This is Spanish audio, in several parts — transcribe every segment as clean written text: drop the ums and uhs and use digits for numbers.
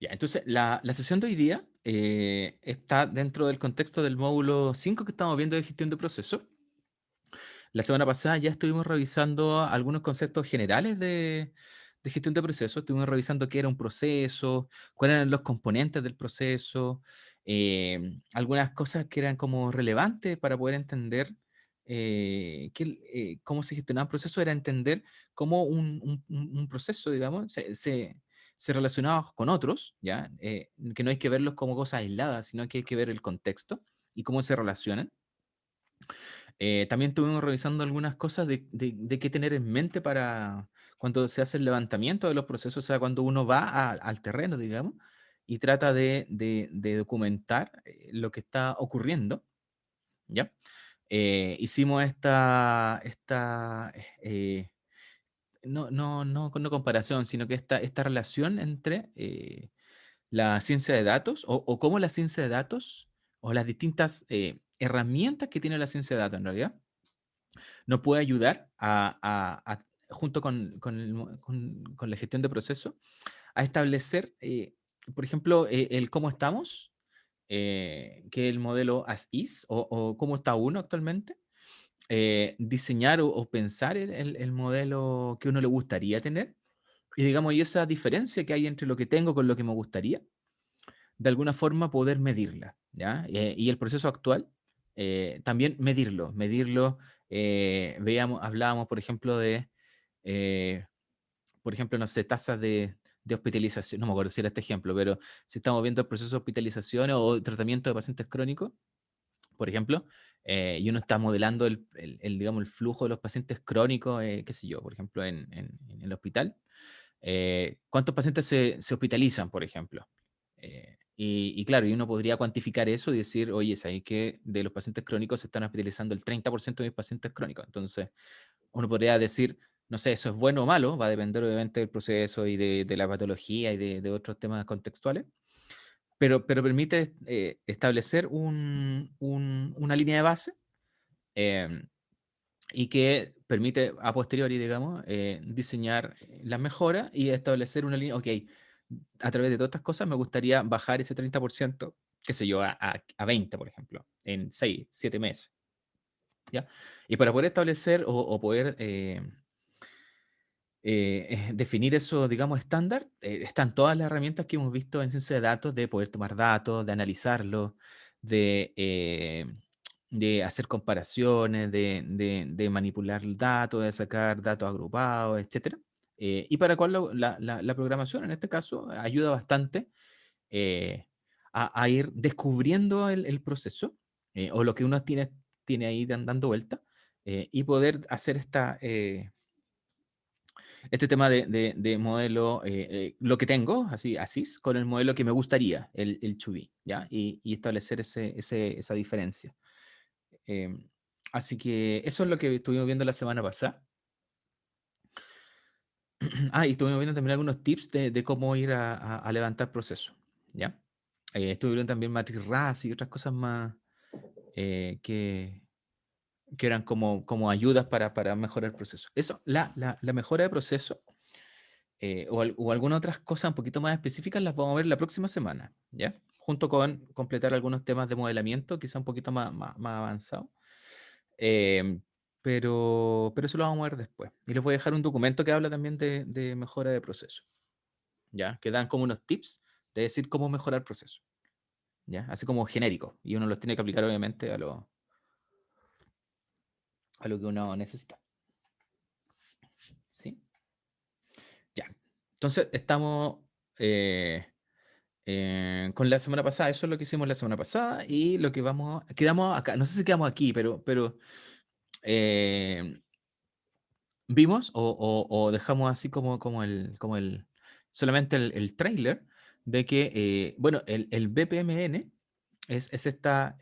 Ya, entonces, la sesión de hoy día está dentro del contexto del módulo 5 que estamos viendo de gestión de procesos. La semana pasada ya estuvimos revisando algunos conceptos generales de gestión de procesos. Estuvimos revisando qué era un proceso, cuáles eran los componentes del proceso, algunas cosas que eran como relevantes para poder entender cómo se gestionaba un proceso, era entender cómo un proceso, digamos, se relacionaba con otros, ¿ya? Que no hay que verlos como cosas aisladas, sino que hay que ver el contexto y cómo se relacionan. También estuvimos revisando algunas cosas de qué tener en mente para cuando se hace el levantamiento de los procesos, o sea, cuando uno va al terreno, digamos, y trata de documentar lo que está ocurriendo, ¿ya? Hicimos no comparación, sino que esta relación entre la ciencia de datos o cómo la ciencia de datos o las distintas herramientas que tiene la ciencia de datos en realidad nos puede ayudar junto con la gestión de procesos, a establecer, por ejemplo, el cómo estamos, que es el modelo as is, o cómo está uno actualmente, diseñar o pensar el modelo que uno le gustaría tener, y digamos, y esa diferencia que hay entre lo que tengo con lo que me gustaría, de alguna forma poder medirla, ¿ya? Y el proceso actual, también medirlo, hablábamos, por ejemplo, eh, por ejemplo, no sé, tasas de hospitalización, no me acuerdo si era este ejemplo, pero si estamos viendo el proceso de hospitalización o tratamiento de pacientes crónicos, por ejemplo, y uno está modelando digamos, el flujo de los pacientes crónicos, qué sé yo, por ejemplo, en el hospital, ¿cuántos pacientes se hospitalizan, por ejemplo? Y claro, y uno podría cuantificar eso y decir, oye, ¿sabes que de los pacientes crónicos se están hospitalizando el 30% de mis pacientes crónicos? Entonces, uno podría decir, no sé, eso es bueno o malo, va a depender obviamente del proceso y de la patología y de otros temas contextuales, pero permite establecer una línea de base em, y que permite a posteriori, digamos, diseñar las mejoras y establecer una línea, ok, a través de todas estas cosas me gustaría bajar ese 30%, qué sé yo, a 20, por ejemplo, en 6 7 meses, ¿ya? Y para poder establecer o poder definir eso, digamos, estándar, están todas las herramientas que hemos visto en ciencia de datos, de poder tomar datos, de analizarlos, de, eh, de hacer comparaciones, de manipular datos, de sacar datos agrupados, etcétera. Y para cual la programación, en este caso, ayuda bastante eh, a ir descubriendo el proceso o lo que uno tiene ahí dando vuelta y poder hacer este tema de modelo, lo que tengo, así es, con el modelo que me gustaría, el to be, ¿ya? Y establecer esa diferencia. Em, Así que eso es lo que estuvimos viendo la semana pasada. Y estuvimos viendo también algunos tips de cómo ir a levantar procesos, ¿ya? Estuvieron también Matrix RAS y otras cosas más que eran como ayudas para mejorar el proceso. Eso, la mejora de proceso o algunas otras cosas un poquito más específicas las vamos a ver la próxima semana, ¿ya? Junto con completar algunos temas de modelamiento, quizá un poquito más avanzado. Em, pero eso lo vamos a ver después. Y les voy a dejar un documento que habla también de mejora de proceso, ¿ya? Que dan como unos tips de decir cómo mejorar proceso, ¿ya? Así como genérico. Y uno los tiene que aplicar obviamente a lo que uno necesita, ¿sí? Ya. Entonces, estamos eh, con la semana pasada. Eso es lo que hicimos la semana pasada y lo que quedamos acá. No sé si quedamos aquí, pero eh, vimos o dejamos así solamente el trailer de que, bueno, el BPMN es esta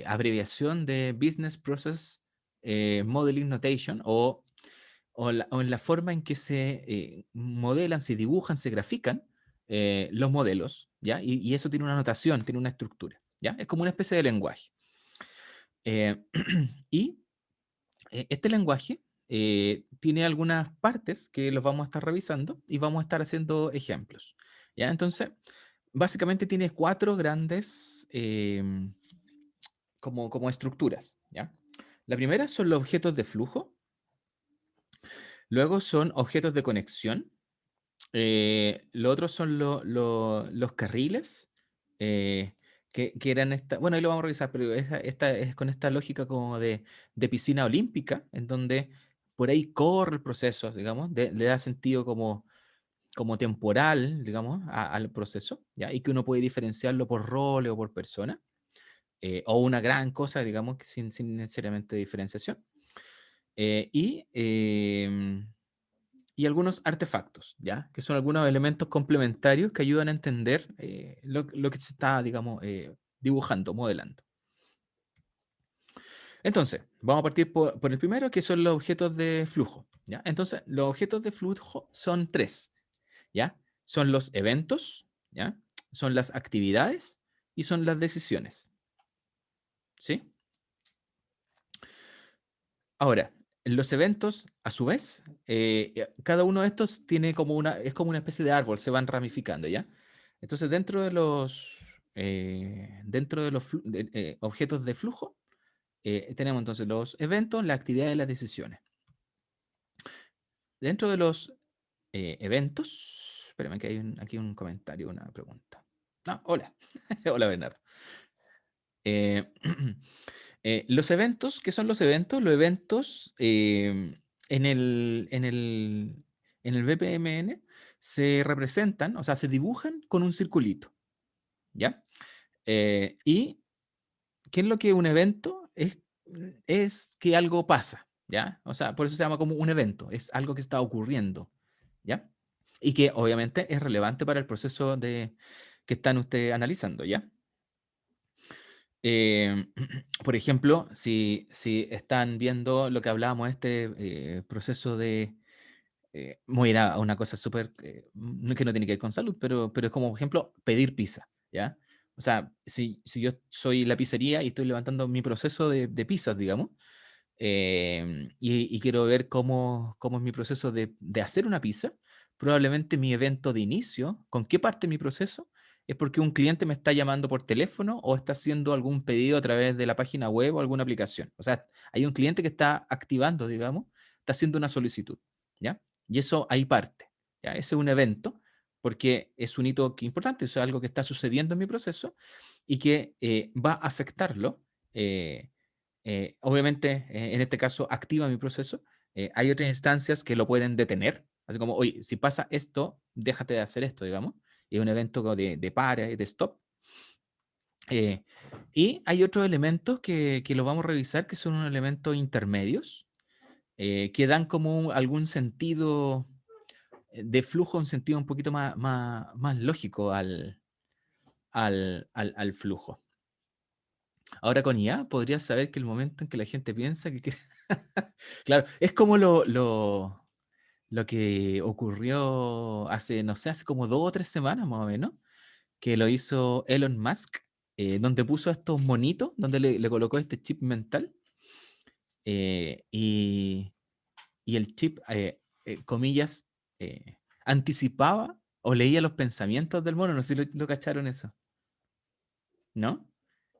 abreviación de Business Process Modeling Notation o en la forma en que se modelan, se dibujan, se grafican los modelos, ¿ya? Y eso tiene una notación, tiene una estructura, ¿ya? Es como una especie de lenguaje. Eh, y este lenguaje tiene algunas partes que los vamos a estar revisando y vamos a estar haciendo ejemplos. ¿ya? Entonces, básicamente tiene cuatro grandes como estructuras, ¿ya? La primera son los objetos de flujo, luego son objetos de conexión, lo otro son los carriles, eh, que eran esta, bueno, ahí lo vamos a revisar, pero esta es con esta lógica como de piscina olímpica, en donde por ahí corre el proceso, digamos, le da sentido como temporal, digamos, al proceso, ¿ya? Y que uno puede diferenciarlo por roles o por persona, o una gran cosa, digamos, que sin necesariamente diferenciación. Y algunos artefactos, ¿ya? Que son algunos elementos complementarios que ayudan a entender lo que se está, digamos, dibujando, modelando. Entonces, vamos a partir por el primero, que son los objetos de flujo, ¿ya? Entonces, los objetos de flujo son tres, ¿ya? Son los eventos, ¿ya? Son las actividades y son las decisiones, ¿sí? Ahora, los eventos, a su vez, cada uno de estos tiene es como una especie de árbol, se van ramificando, ¿ya? Entonces, dentro de los objetos de flujo, tenemos entonces los eventos, las actividades y las decisiones. Dentro de los eventos, espérame que hay aquí un comentario, una pregunta. Ah, hola. Hola, Bernardo. Eh, los eventos, ¿qué son los eventos? Los eventos en el BPMN se representan, o sea, se dibujan con un circulito, ¿ya? ¿Y qué es lo que un evento? Es que algo pasa, ¿ya? O sea, por eso se llama como un evento, es algo que está ocurriendo, ¿ya? Y que obviamente es relevante para el proceso que están ustedes analizando, ¿ya? Eh, por ejemplo, si están viendo lo que hablábamos, proceso de, voy a ir a una cosa súper, que no tiene que ver con salud, pero es como, por ejemplo, pedir pizza, ¿ya? O sea, si yo soy la pizzería y estoy levantando mi proceso de pizzas, digamos, y quiero ver cómo es mi proceso de hacer una pizza, probablemente mi evento de inicio, con qué parte de mi proceso, es porque un cliente me está llamando por teléfono o está haciendo algún pedido a través de la página web o alguna aplicación. O sea, hay un cliente que está activando, digamos, está haciendo una solicitud, ¿ya? Y eso ahí parte, ¿ya? Ese es un evento porque es un hito importante, es algo que está sucediendo en mi proceso y que va a afectarlo. Obviamente, en este caso, activa mi proceso. Hay otras instancias que lo pueden detener, así como, oye, si pasa esto, déjate de hacer esto, digamos. Y es un evento como de para, de stop. Eh, y hay otros elementos que los vamos a revisar, que son unos elementos intermedios, que dan como algún sentido de flujo, un sentido un poquito más lógico al flujo. Ahora con IA podrías saber que el momento en que la gente piensa que quiere... Claro, es como lo que ocurrió hace, no sé, hace como 2 o 3 semanas más o menos, que lo hizo Elon Musk, donde puso a estos monitos, donde le colocó este chip mental, eh, y, y el chip, comillas, anticipaba o leía los pensamientos del mono. No sé si lo cacharon eso, ¿no?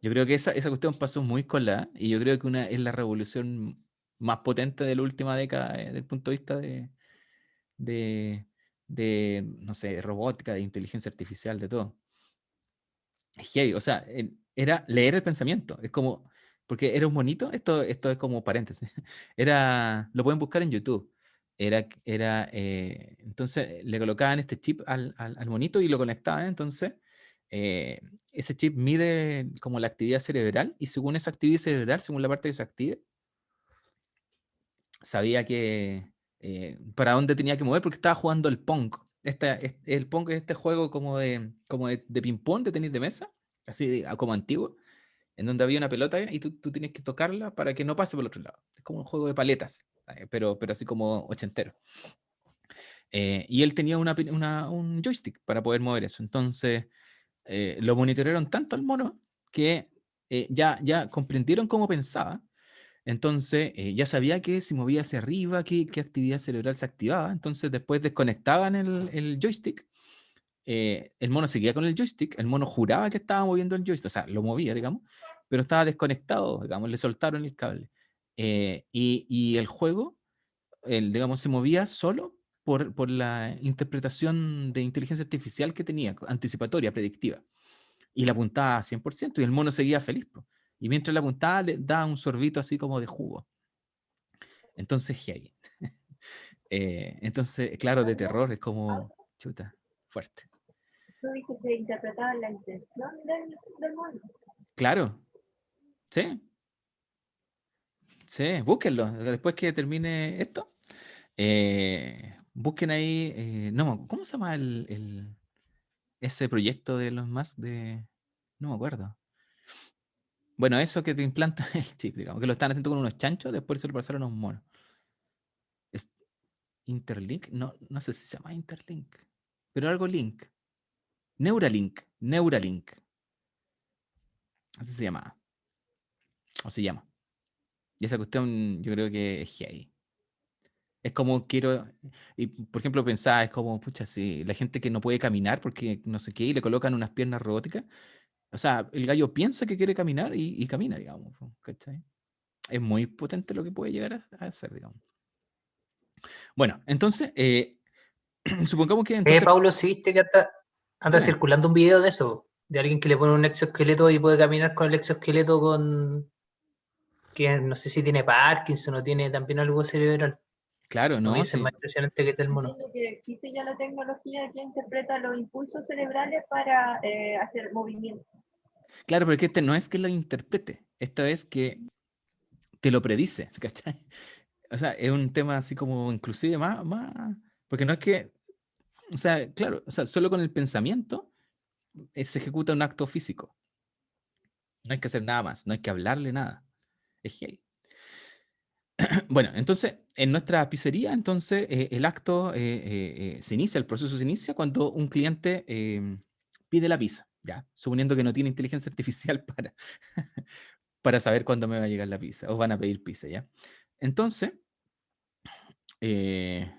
Yo creo que esa cuestión pasó muy colada y yo creo que es la revolución más potente de la última década desde el punto de vista de, no sé, robótica, de inteligencia artificial, de todo. Es heavy, o sea, era leer el pensamiento, es como, porque era un monito, esto es como paréntesis, lo pueden buscar en YouTube, entonces le colocaban este chip al monito y lo conectaban, entonces ese chip mide como la actividad cerebral y según esa actividad cerebral, según la parte que se active, sabía que para dónde tenía que mover porque estaba jugando el Pong. El Pong es este juego como de ping-pong de tenis de mesa, así como antiguo, en donde había una pelota y tú tienes que tocarla para que no pase por el otro lado. Es como un juego de paletas, pero así como ochentero. Y él tenía un joystick para poder mover eso. Entonces, lo monitorearon tanto al mono que ya comprendieron cómo pensaba. Entonces, ya sabía que si movía hacia arriba, qué actividad cerebral se activaba. Entonces, después desconectaban el joystick el mono seguía con el joystick, el mono juraba que estaba moviendo el joystick, o sea, lo movía, digamos, pero estaba desconectado, digamos, le soltaron el cable. Y el juego, digamos, se movía solo por la interpretación de inteligencia artificial que tenía, anticipatoria, predictiva. Y la apuntaba a 100%, y el mono seguía feliz, po. Y mientras la apuntaba, le daba un sorbito así como de jugo. Entonces, hey. Entonces, claro, de terror es como, chuta, fuerte. Tú dices que interpretaban la intención del mono. Claro, sí, sí, búsquenlo. Después que termine esto, busquen ahí, no, ¿cómo se llama ese proyecto de los más de, no me acuerdo. Bueno, eso que te implantan el chip, digamos, que lo están haciendo con unos chanchos, después se lo pasaron a un mono. ¿Es Interlink? No, no sé si se llama Interlink, pero algo Link. Neuralink. Así se llama, o se llama. Y esa cuestión yo creo que es heavy. Es como quiero, y por ejemplo pensaba, es como, pucha, si la gente que no puede caminar porque no sé qué, y le colocan unas piernas robóticas, o sea, el gallo piensa que quiere caminar y camina, digamos, ¿cachai? Es muy potente lo que puede llegar a hacer, digamos. Bueno, entonces, supongamos que Sí, entonces, Paulo, sí viste que anda dime, circulando un video de eso, de alguien que le pone un exoesqueleto y puede caminar con el exoesqueleto con, que no sé si tiene Parkinson o tiene también algo cerebral. claro, No, ¿no? ese es Sí, más impresionante que este el mono. Entiendo que existe ya la tecnología que interpreta los impulsos cerebrales para hacer movimientos. claro, pero que este no es que lo interprete, esta es que te lo predice, ¿cachai? O sea, es un tema así como inclusive porque no es que, o sea, claro, o sea, solo con el pensamiento se ejecuta un acto físico. No hay que hacer nada más, no hay que hablarle nada. Es heavy. Bueno, entonces, en nuestra pizzería, entonces, el acto se inicia, el proceso se inicia cuando un cliente pide la pizza, ¿ya? Suponiendo que no tiene inteligencia artificial para saber cuándo me va a llegar la pizza, o van a pedir pizza, ¿ya? Entonces, eh,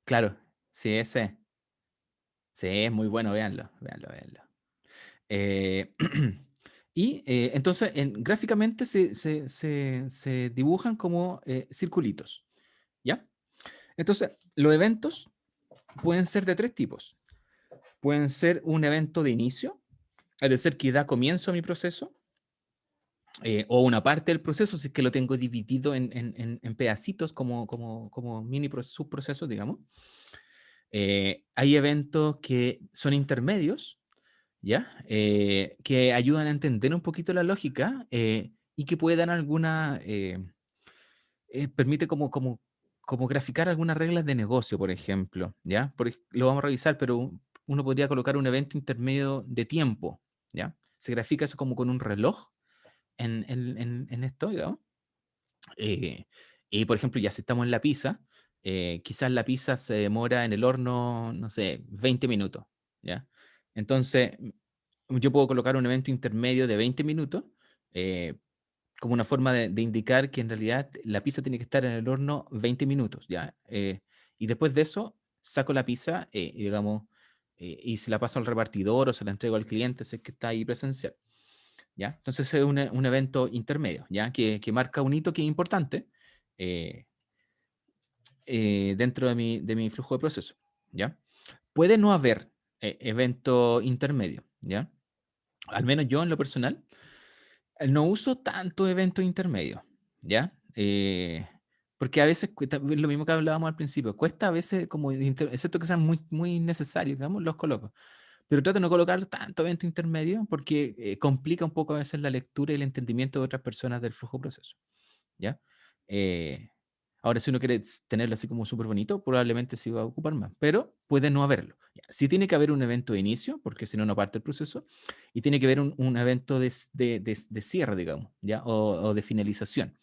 claro, sí, sí, es muy bueno, véanlo, véanlo, véanlo. Eh, y entonces, gráficamente se dibujan como circulitos, ¿ya? Entonces, los eventos pueden ser de tres tipos. Pueden ser un evento de inicio, es decir, que da comienzo a mi proceso, o una parte del proceso, si es que lo tengo dividido en pedacitos como mini subprocesos, digamos. Hay eventos que son intermedios, ¿ya? Que ayudan a entender un poquito la lógica y que puedan alguna, permite como graficar algunas reglas de negocio, por ejemplo, ¿ya? Lo vamos a revisar, pero uno podría colocar un evento intermedio de tiempo, ¿ya? Se grafica eso como con un reloj en esto, digamos. Eh, y, por ejemplo, ya si estamos en la pizza, quizás la pizza se demora en el horno, no sé, 20 minutos, ¿ya? Entonces, yo puedo colocar un evento intermedio de 20 minutos, eh, como una forma de indicar que en realidad la pizza tiene que estar en el horno 20 minutos, ¿ya? Y después de eso, saco la pizza, y digamos, y se la paso al repartidor o se la entrego al cliente, si es que está ahí presencial, ¿ya? Entonces es un evento intermedio, ¿ya? Que marca un hito que es importante eh, dentro de mi flujo de proceso, ¿ya? Puede no haber evento intermedio, ¿ya? Al menos yo en lo personal, no uso tanto eventos intermedios, ¿ya? Porque a veces, lo mismo que hablábamos al principio, cuesta a veces, como, excepto que sean muy, muy necesarios, digamos, los coloco. Pero trato de no colocar tanto evento intermedio porque complica un poco a veces la lectura y el entendimiento de otras personas del flujo proceso, ¿ya? Eh, Ahora, si uno quiere tenerlo así como súper bonito, probablemente sí va a ocupar más, pero puede no haberlo. ¿Ya? Sí tiene que haber un evento de inicio, porque si no, no parte el proceso, y tiene que haber un evento de cierre, digamos, ¿ya? O de finalización,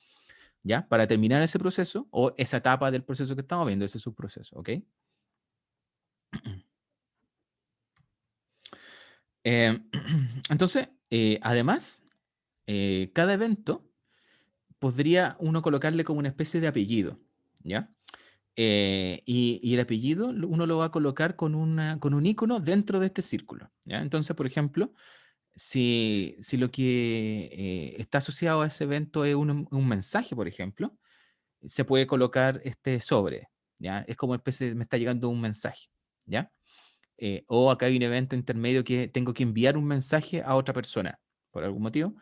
¿ya? Para terminar ese proceso o esa etapa del proceso que estamos viendo, ese subproceso, ¿ok? Eh, entonces, además, cada evento podría uno colocarle como una especie de apellido, ¿ya? y el apellido uno lo va a colocar con un icono dentro de este círculo, ¿ya? Entonces, por ejemplo, si lo que está asociado a ese evento es un mensaje, por ejemplo, se puede colocar este sobre, ¿ya? Es como especie de, me está llegando un mensaje, ¿ya? O acá hay un evento intermedio que tengo que enviar un mensaje a otra persona, por algún motivo.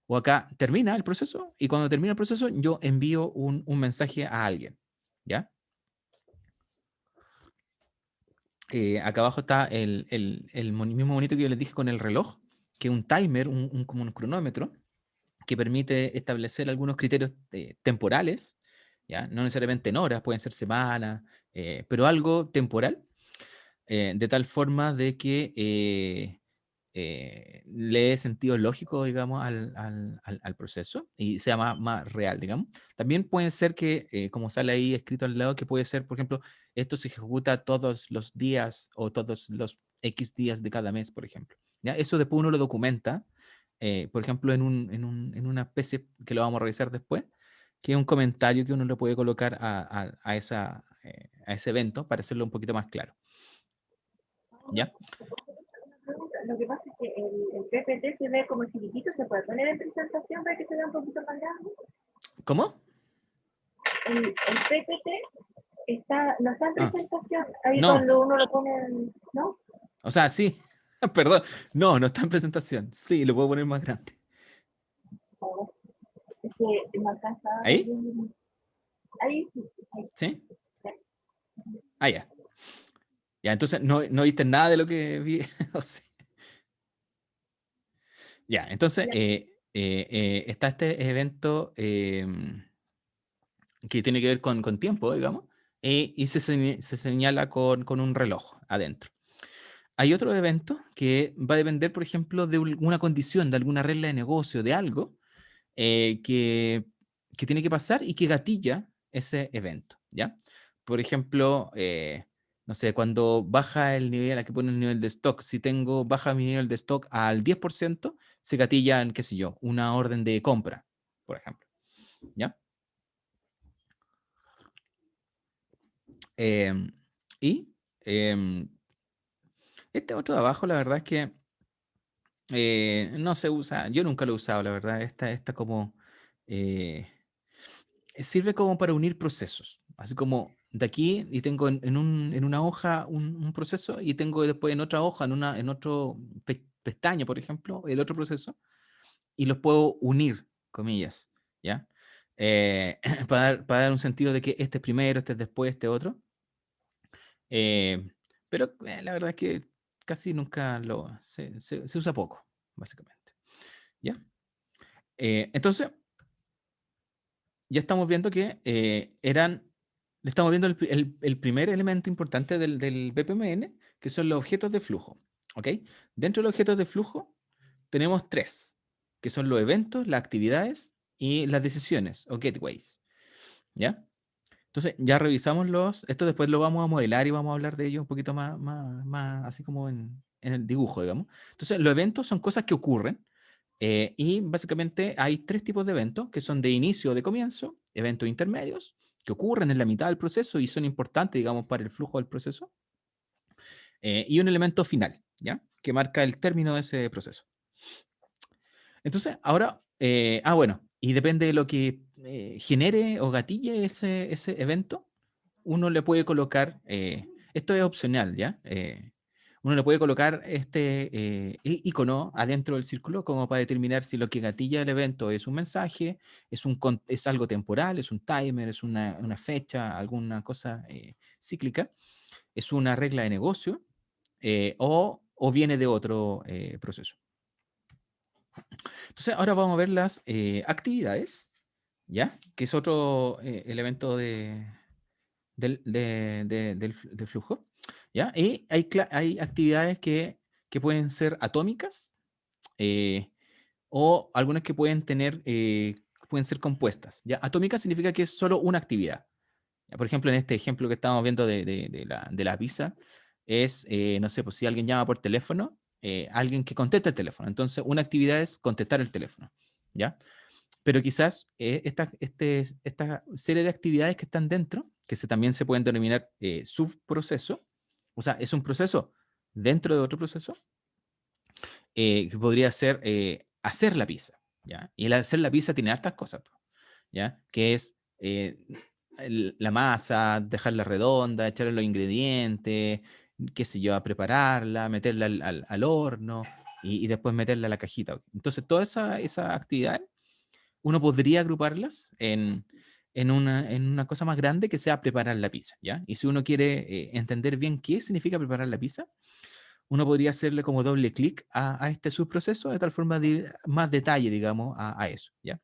O acá termina el proceso y cuando termina el proceso yo envío un mensaje a alguien, ¿ya? Acá abajo está mismo bonito que yo les dije con el reloj, que es un timer, como un cronómetro, que permite establecer algunos criterios temporales, ¿ya? No necesariamente en horas, pueden ser semanas, pero algo temporal, de tal forma de que le dé sentido lógico, digamos, al proceso y sea más real, digamos. También puede ser que, como sale ahí escrito al lado, que puede ser, por ejemplo, esto se ejecuta todos los días o todos los X días de cada mes, por ejemplo. ¿Ya? Eso después uno lo documenta, por ejemplo, en una especie que lo vamos a revisar después, que es un comentario que uno le puede colocar a ese evento para hacerlo un poquito más claro. ¿Ya? Lo que pasa es que el PPT se ve como chiquitito, se puede poner en presentación para que se vea un poquito más grande. ¿Cómo? El PPT no está en Ah, presentación, ahí no. cuando uno lo pone, ¿no? O sea, sí. Perdón. No, no está en presentación. Sí, lo puedo poner más grande. O es que no alcanza a ver ¿Ahí? bien. Ahí sí, ahí. ¿Sí? Ah, ya. Ya, entonces no viste nada de lo que vi. O sea, ya, entonces Ya. está este evento que tiene que ver con tiempo, digamos, y se señala con un reloj adentro. Hay otro evento que va a depender, por ejemplo, de una condición, de alguna regla de negocio, de algo eh, que, que tiene que pasar y que gatilla ese evento, ¿ya? Por ejemplo, no sé, cuando baja el nivel, aquí pone el nivel de stock, si baja mi nivel de stock al 10%, se gatilla en, qué sé yo, una orden de compra, por ejemplo, ¿ya? Em, y em, este otro de abajo, la verdad es que no se usa, yo nunca lo he usado, la verdad, esta como... eh, sirve como para unir procesos. Así como de aquí y tengo en una hoja un proceso y tengo después en otra hoja, en otro pestaña, por ejemplo, el otro proceso y los puedo unir, comillas, ¿ya? Para dar un sentido de que este es primero, este es después, este otro. Eh, pero la verdad es que casi nunca se usa poco, básicamente, ¿ya? Entonces, ya estamos viendo que estamos viendo el primer elemento importante del BPMN, que son los objetos de flujo. ¿Ok? Dentro de los objetos de flujo tenemos tres, que son los eventos, las actividades y las decisiones o gateways. ¿Ya? Entonces, ya revisamos esto después lo vamos a modelar y vamos a hablar de ello un poquito más así como en el dibujo, digamos. Entonces, los eventos son cosas que ocurren y básicamente hay tres tipos de eventos que son de inicio o de comienzo, eventos intermedios, que ocurren en la mitad del proceso y son importantes, digamos, para el flujo del proceso, y un elemento final, ¿ya? Que marca el término de ese proceso. Entonces, ahora, bueno, y depende de lo que genere o gatille ese evento, uno le puede colocar, esto es opcional, ¿ya? Uno le puede colocar este icono adentro del círculo como para determinar si lo que gatilla el evento es un mensaje, es algo temporal, es un timer, es una fecha, alguna cosa cíclica, es una regla de negocio o viene de otro proceso. Entonces, ahora vamos a ver las actividades, ¿ya? Que es otro elemento del flujo, ¿ya? Y hay actividades que pueden ser atómicas eh, o algunas que pueden ser compuestas, ¿ya? Atómica significa que es solo una actividad. ¿Ya? Por ejemplo, en este ejemplo que estamos viendo de la visa, no sé, pues si alguien llama por teléfono, alguien que contesta el teléfono. Entonces, una actividad es contestar el teléfono, ¿ya? Pero quizás esta serie de actividades que están dentro también se pueden denominar subprocesos, o sea, es un proceso dentro de otro proceso, que podría ser hacer la pizza, ¿ya? Y el hacer la pizza tiene hartas cosas, po, ¿ya? Que es la masa, dejarla redonda, echarle los ingredientes, qué sé yo, a prepararla, meterla al horno y después meterla a la cajita. Entonces, todas esas actividades uno podría agruparlas en una cosa más grande que sea preparar la pizza, ¿ya? Y si uno quiere entender bien qué significa preparar la pizza, uno podría hacerle como doble clic a este subproceso de tal forma de ir más detalle, digamos, a eso, ¿ya?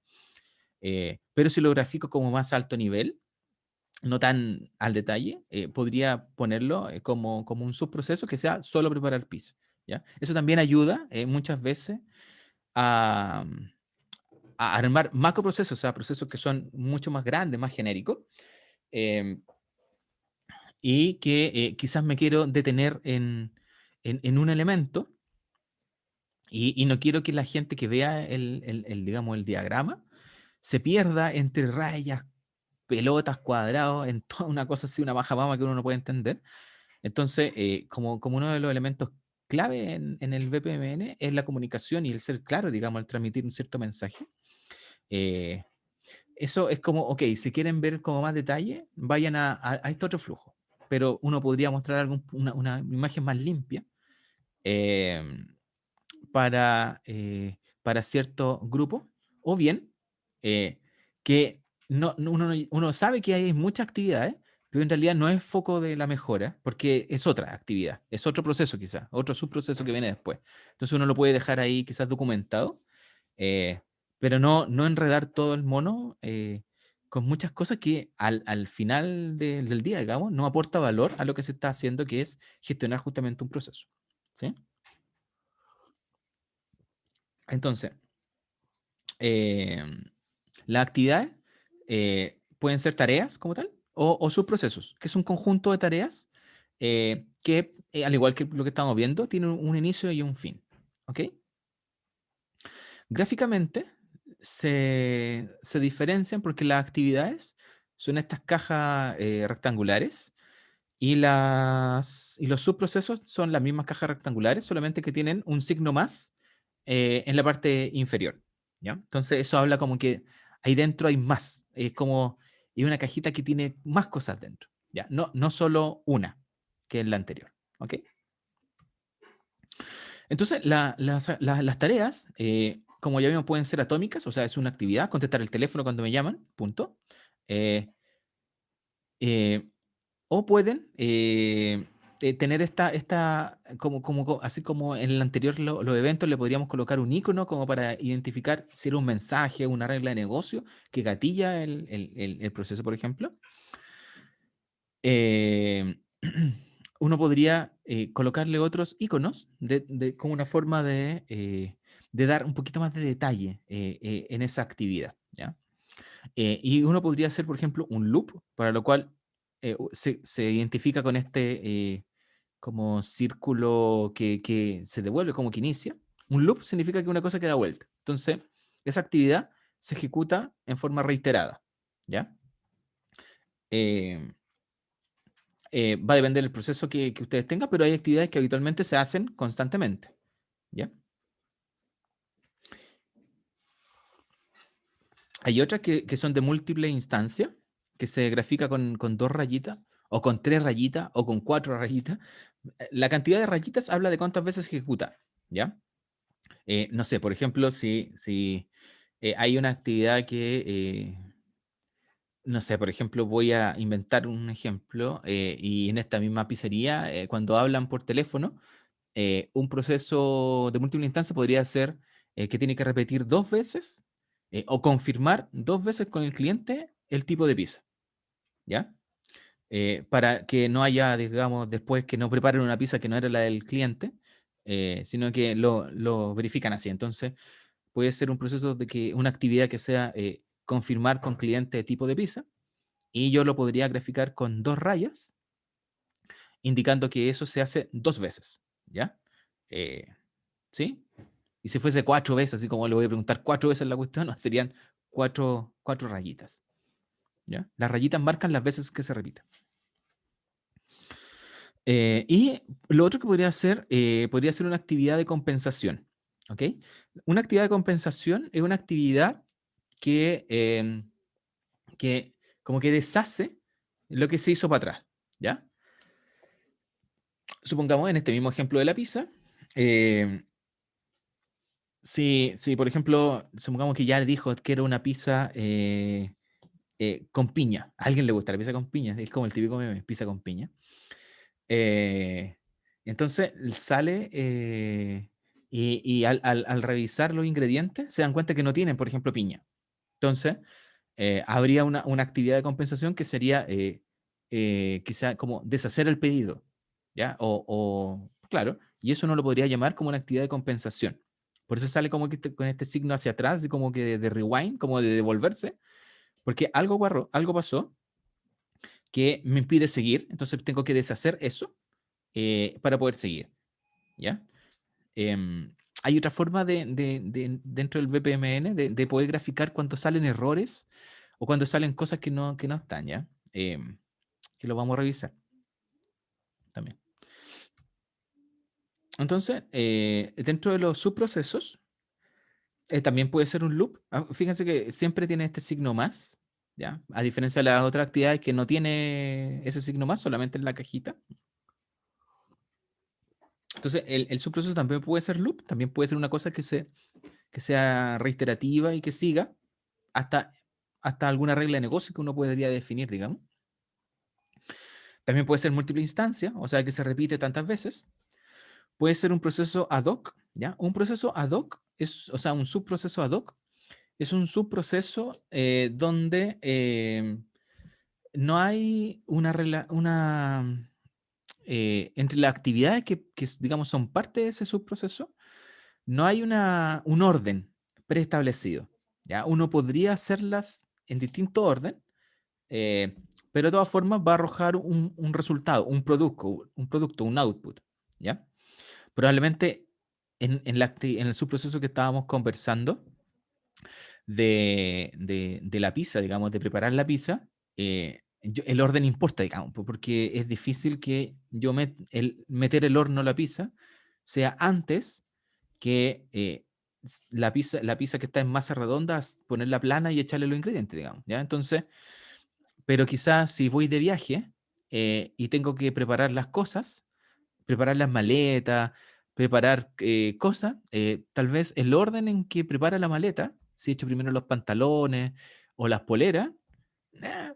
Pero si lo grafico como más alto nivel, no tan al detalle, podría ponerlo como un subproceso que sea solo preparar pizza, ¿ya? Eso también ayuda muchas veces a, a armar macroprocesos, o sea, procesos que son mucho más grandes, más genéricos, eh, y que quizás me quiero detener en un elemento y no quiero que la gente que vea digamos, el diagrama se pierda entre rayas, pelotas, cuadrados, en toda una cosa así, una baja mama que uno no puede entender. Entonces, como uno de los elementos clave en el BPMN es la comunicación y el ser claro, digamos, al transmitir un cierto mensaje. eh, Eso es como, ok, si quieren ver como más detalle, vayan a este otro flujo. Pero uno podría mostrar una imagen más limpia eh, para cierto grupo. O bien, que uno sabe que hay muchas actividades, pero en realidad no es foco de la mejora, porque es otra actividad, es otro proceso quizás, otro subproceso que viene después. Entonces uno lo puede dejar ahí quizás documentado, eh, pero no enredar todo el mono con muchas cosas que al final del día, digamos, no aporta valor a lo que se está haciendo, que es gestionar justamente un proceso. ¿Sí? Entonces, eh, las actividades pueden ser tareas como tal o subprocesos, que es un conjunto de tareas que, al igual que lo que estamos viendo, tienen un inicio y un fin. ¿Ok? Gráficamente se diferencian porque las actividades son estas cajas rectangulares y los subprocesos son las mismas cajas rectangulares, solamente que tienen un signo más en la parte inferior, ¿ya? Entonces eso habla como que ahí dentro hay más, es como y una cajita que tiene más cosas dentro, ¿ya? No solo una, que es la anterior, ¿ok? Entonces, las tareas, como ya vimos, pueden ser atómicas, o sea, es una actividad, contestar el teléfono cuando me llaman, punto. Eh, eh, o pueden tener así como en el anterior los eventos, le podríamos colocar un icono como para identificar si era un mensaje, una regla de negocio que gatilla el proceso, por ejemplo. Eh, uno podría colocarle otros iconos como una forma de dar un poquito más de detalle en esa actividad, ¿ya? Y uno podría hacer, por ejemplo, un loop, para lo cual se identifica con este como círculo que se devuelve, como que inicia. Un loop significa que una cosa que da vuelta. Entonces, esa actividad se ejecuta en forma reiterada, ¿ya? Eh, va a depender del proceso que ustedes tengan, pero hay actividades que habitualmente se hacen constantemente, ¿ya? Hay otras que son de múltiple instancia, que se grafica con 2 rayitas, o con 3 rayitas, o con 4 rayitas. La cantidad de rayitas habla de cuántas veces ejecuta, ¿ya? No sé, por ejemplo, si hay una actividad no sé, por ejemplo, voy a inventar un ejemplo, y en esta misma pizzería, cuando hablan por teléfono, un proceso de múltiple instancia podría ser que tiene que repetir 2 veces o confirmar 2 veces con el cliente el tipo de pizza, ¿ya? Para que no haya, digamos, después que no preparen una pizza que no era la del cliente, sino que lo verifican así. Entonces, puede ser un proceso de que una actividad que sea confirmar con cliente tipo de pizza, y yo lo podría graficar con 2 rayas, indicando que eso se hace 2 veces, ¿ya? Eh, ¿Sí? Y si fuese 4 veces, así como le voy a preguntar 4 veces la cuestión, no, serían cuatro rayitas. ¿ya? Las rayitas marcan las veces que se repite. Y lo otro que podría ser una actividad de compensación, ¿ok? Una actividad de compensación es una actividad que como que deshace lo que se hizo para atrás, ¿ya? Supongamos en este mismo ejemplo de la pizza, eh, si por ejemplo, supongamos que ya dijo que era una pizza con piña, a alguien le gusta la pizza con piña, es como el típico meme, pizza con piña. Eh, entonces sale y al revisar los ingredientes se dan cuenta que no tienen, por ejemplo, piña. Entonces, habría una actividad de compensación que sería quizá como deshacer el pedido, ¿ya? Claro, y eso no lo podría llamar como una actividad de compensación. Por eso sale como que con este signo hacia atrás, y como que de rewind, como de devolverse, porque algo pasó que me impide seguir, entonces tengo que deshacer eso para poder seguir, ¿ya? Hay otra forma dentro del BPMN de poder graficar cuando salen errores o cuando salen cosas que no están, ¿ya? Que lo vamos a revisar también. Entonces, dentro de los subprocesos, también puede ser un loop. Fíjense que siempre tiene este signo más, ¿ya? A diferencia de las otras actividades que no tiene ese signo más, solamente en la cajita. Entonces, el subproceso también puede ser loop, también puede ser una cosa que sea reiterativa y que siga hasta, hasta alguna regla de negocio que uno podría definir, digamos. También puede ser múltiple instancia, o sea, que se repite tantas veces. Puede ser un proceso ad hoc, ¿ya? Un proceso ad hoc es, o sea, un subproceso ad hoc es un subproceso donde no hay entre las actividades que, digamos, son parte de ese subproceso, no hay un orden preestablecido, ¿ya? Uno podría hacerlas en distinto orden, eh, pero de todas formas va a arrojar un resultado, un producto, un output, ¿ya? Probablemente en el subproceso que estábamos conversando de la pizza, digamos, de preparar la pizza, el orden importa, digamos, porque es difícil que meter el horno a la pizza sea antes que la pizza que está en masa redonda, ponerla plana y echarle los ingredientes, digamos, ¿ya? Entonces, pero quizás si voy de viaje y tengo que preparar las cosas, preparar las maletas, preparar cosas, tal vez el orden en que prepara la maleta, si he hecho primero los pantalones o las poleras, eh,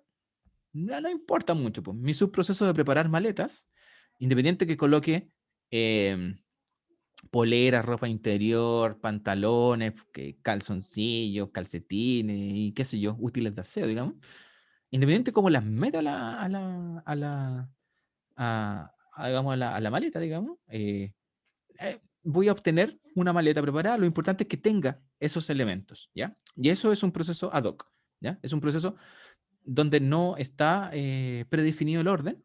no importa mucho. Pues. Mi subproceso de preparar maletas, independiente que coloque polera, ropa interior, pantalones, calzoncillos, calcetines y qué sé yo, útiles de aseo, digamos. Independiente cómo las meta digamos, a la maleta, digamos, voy a obtener una maleta preparada. Lo importante es que tenga esos elementos, ¿ya? Y eso es un proceso ad hoc, ¿ya? Es un proceso donde no está predefinido el orden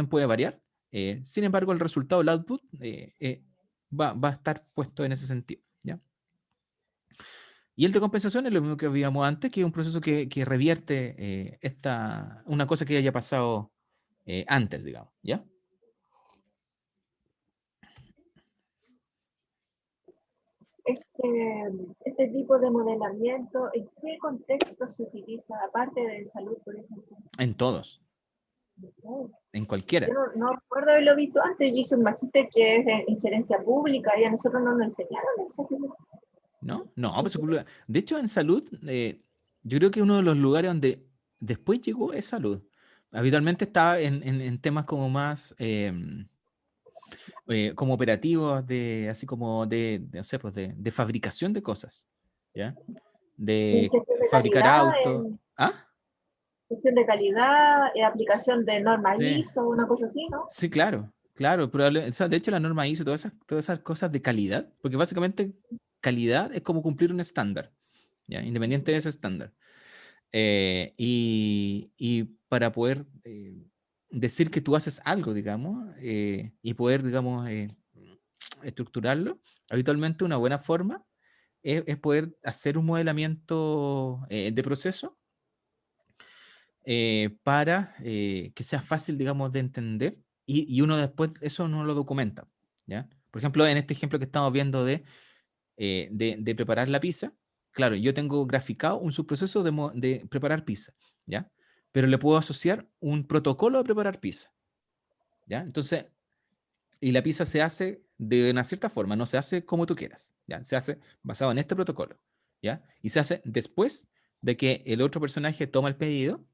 puede variar, sin embargo, el resultado, el output, va a estar puesto en ese sentido, ¿ya? Y el de compensación es lo mismo que habíamos antes, que es un proceso que revierte una cosa que haya pasado antes, digamos, ¿ya? Este tipo de modelamiento, ¿en qué contexto se utiliza, aparte de salud, por ejemplo? En todos, en cualquiera. Yo no recuerdo haberlo visto antes, yo hice un magíster que es de injerencia pública y a nosotros no nos enseñaron eso. ¿No? No, pues, de hecho, en salud, yo creo que uno de los lugares donde después llegó es salud. Habitualmente estaba en temas como más como operativos, así como no sé, pues de fabricación de cosas, ¿ya? En De gestión de fabricar calidad, autos. ¿Ah? gestión de calidad, aplicación de norma Sí, ISO, una cosa así, ¿no? sí, claro, claro. O sea, de hecho, la norma ISO, todas esas cosas de calidad, porque básicamente calidad es como cumplir un estándar, ¿ya? Independiente de ese estándar. Y para poder decir que tú haces algo, digamos, y poder, digamos, estructurarlo, habitualmente una buena forma es poder hacer un modelamiento de proceso para que sea fácil, digamos, de entender y uno después eso no lo documenta, ¿ya? Por ejemplo, en este ejemplo que estamos viendo de preparar la pizza, claro, yo tengo graficado un subproceso de preparar pizza, ¿ya? Pero le puedo asociar un protocolo de preparar pizza, ¿ya? Entonces, y la pizza se hace de una cierta forma, no se hace como tú quieras, ¿ya? Se hace basado en este protocolo, ¿ya? Y se hace después de que el otro personaje toma el pedido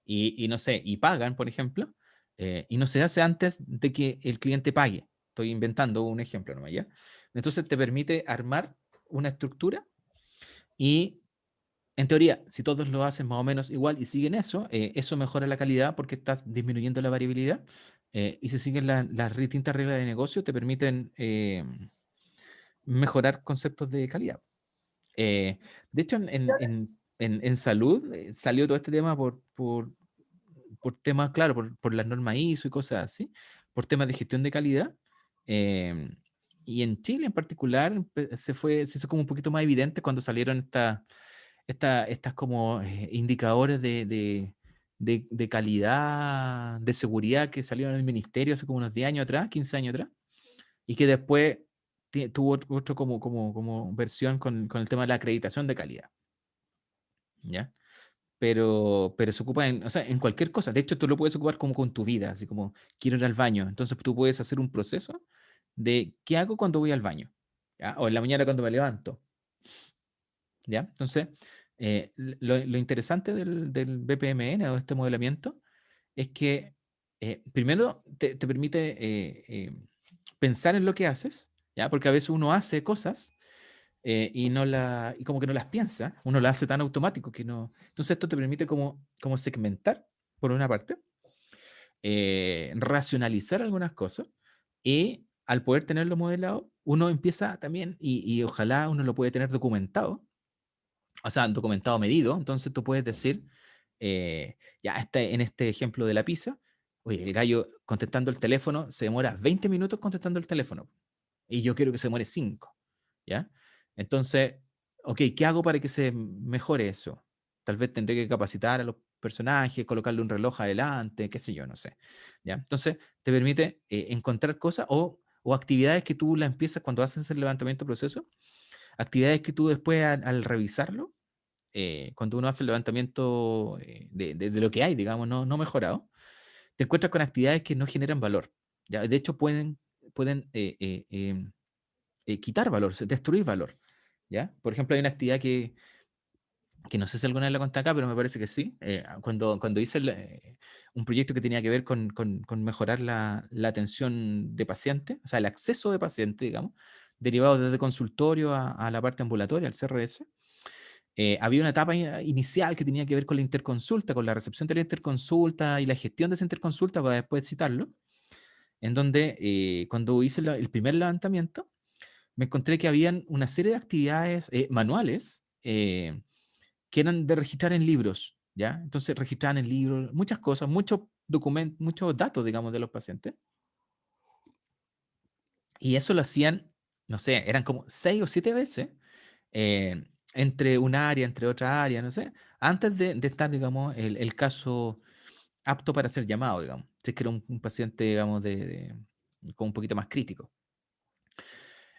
y no sé, y pagan, por ejemplo, y no se hace antes de que el cliente pague. Estoy inventando un ejemplo, ¿no? ¿Ya? Entonces te permite armar una estructura y, en teoría, si todos lo hacen más o menos igual y siguen eso, eso mejora la calidad porque estás disminuyendo la variabilidad y si siguen las distintas reglas de negocio te permiten mejorar conceptos de calidad. De hecho, en salud salió todo este tema por temas, claro, por las normas ISO y cosas así, por temas de gestión de calidad. em, y en Chile en particular se hizo como un poquito más evidente cuando salieron estas como indicadores de calidad, de seguridad que salieron en el ministerio hace como unos 10 años atrás, 15 años atrás, y que después tuvo otro como versión con el tema de la acreditación de calidad. ¿Ya? Pero se ocupa o sea, en cualquier cosa. De hecho, tú lo puedes ocupar como con tu vida, así como quiero ir al baño. Entonces tú puedes hacer un proceso de qué hago cuando voy al baño, ¿ya? O en la mañana cuando me levanto, ¿ya? Entonces, lo interesante del BPMN o este modelamiento es que primero te permite pensar en lo que haces, ¿ya? Porque a veces uno hace cosas y como que no las piensa, uno las hace tan automático que no. Entonces esto te permite como segmentar, por una parte, racionalizar algunas cosas y al poder tenerlo modelado, uno empieza también, y ojalá uno lo puede tener documentado, o sea, documentado medido, entonces tú puedes decir, ya en este ejemplo de la pizza, oye, el gallo contestando el teléfono se demora 20 minutos contestando el teléfono y yo quiero que se demore 5, ¿ya? Entonces, ok, ¿qué hago para que se mejore eso? Tal vez tendré que capacitar a los personajes, colocarle un reloj adelante, qué sé yo, no sé, ¿ya? Entonces, te permite encontrar cosas o actividades que tú las empiezas cuando haces el levantamiento de proceso, actividades que tú después al revisarlo, cuando uno hace el levantamiento de lo que hay, digamos, no mejorado, te encuentras con actividades que no generan valor, ¿ya? De hecho, pueden quitar valor, destruir valor, ¿ya? Por ejemplo, hay una actividad que no sé si alguna vez la conté acá, pero me parece que sí. Cuando hice un proyecto que tenía que ver con mejorar la atención de pacientes, o sea, el acceso de pacientes, digamos, derivado desde consultorio a la parte ambulatoria, al CRS, había una etapa inicial que tenía que ver con la interconsulta, con la recepción de la interconsulta y la gestión de esa interconsulta para después citarlo, en donde cuando hice el primer levantamiento, me encontré que habían una serie de actividades manuales que eran de registrar en libros, ¿ya? Entonces registraban en libros muchas cosas, muchos documentos, muchos datos, digamos, de los pacientes. Y eso lo hacían, no sé, eran como 6 o 7 veces eh, entre una área, entre otra área, no sé, antes de estar, digamos, el caso apto para ser llamado, digamos, si es que era un paciente, digamos, con un poquito más crítico.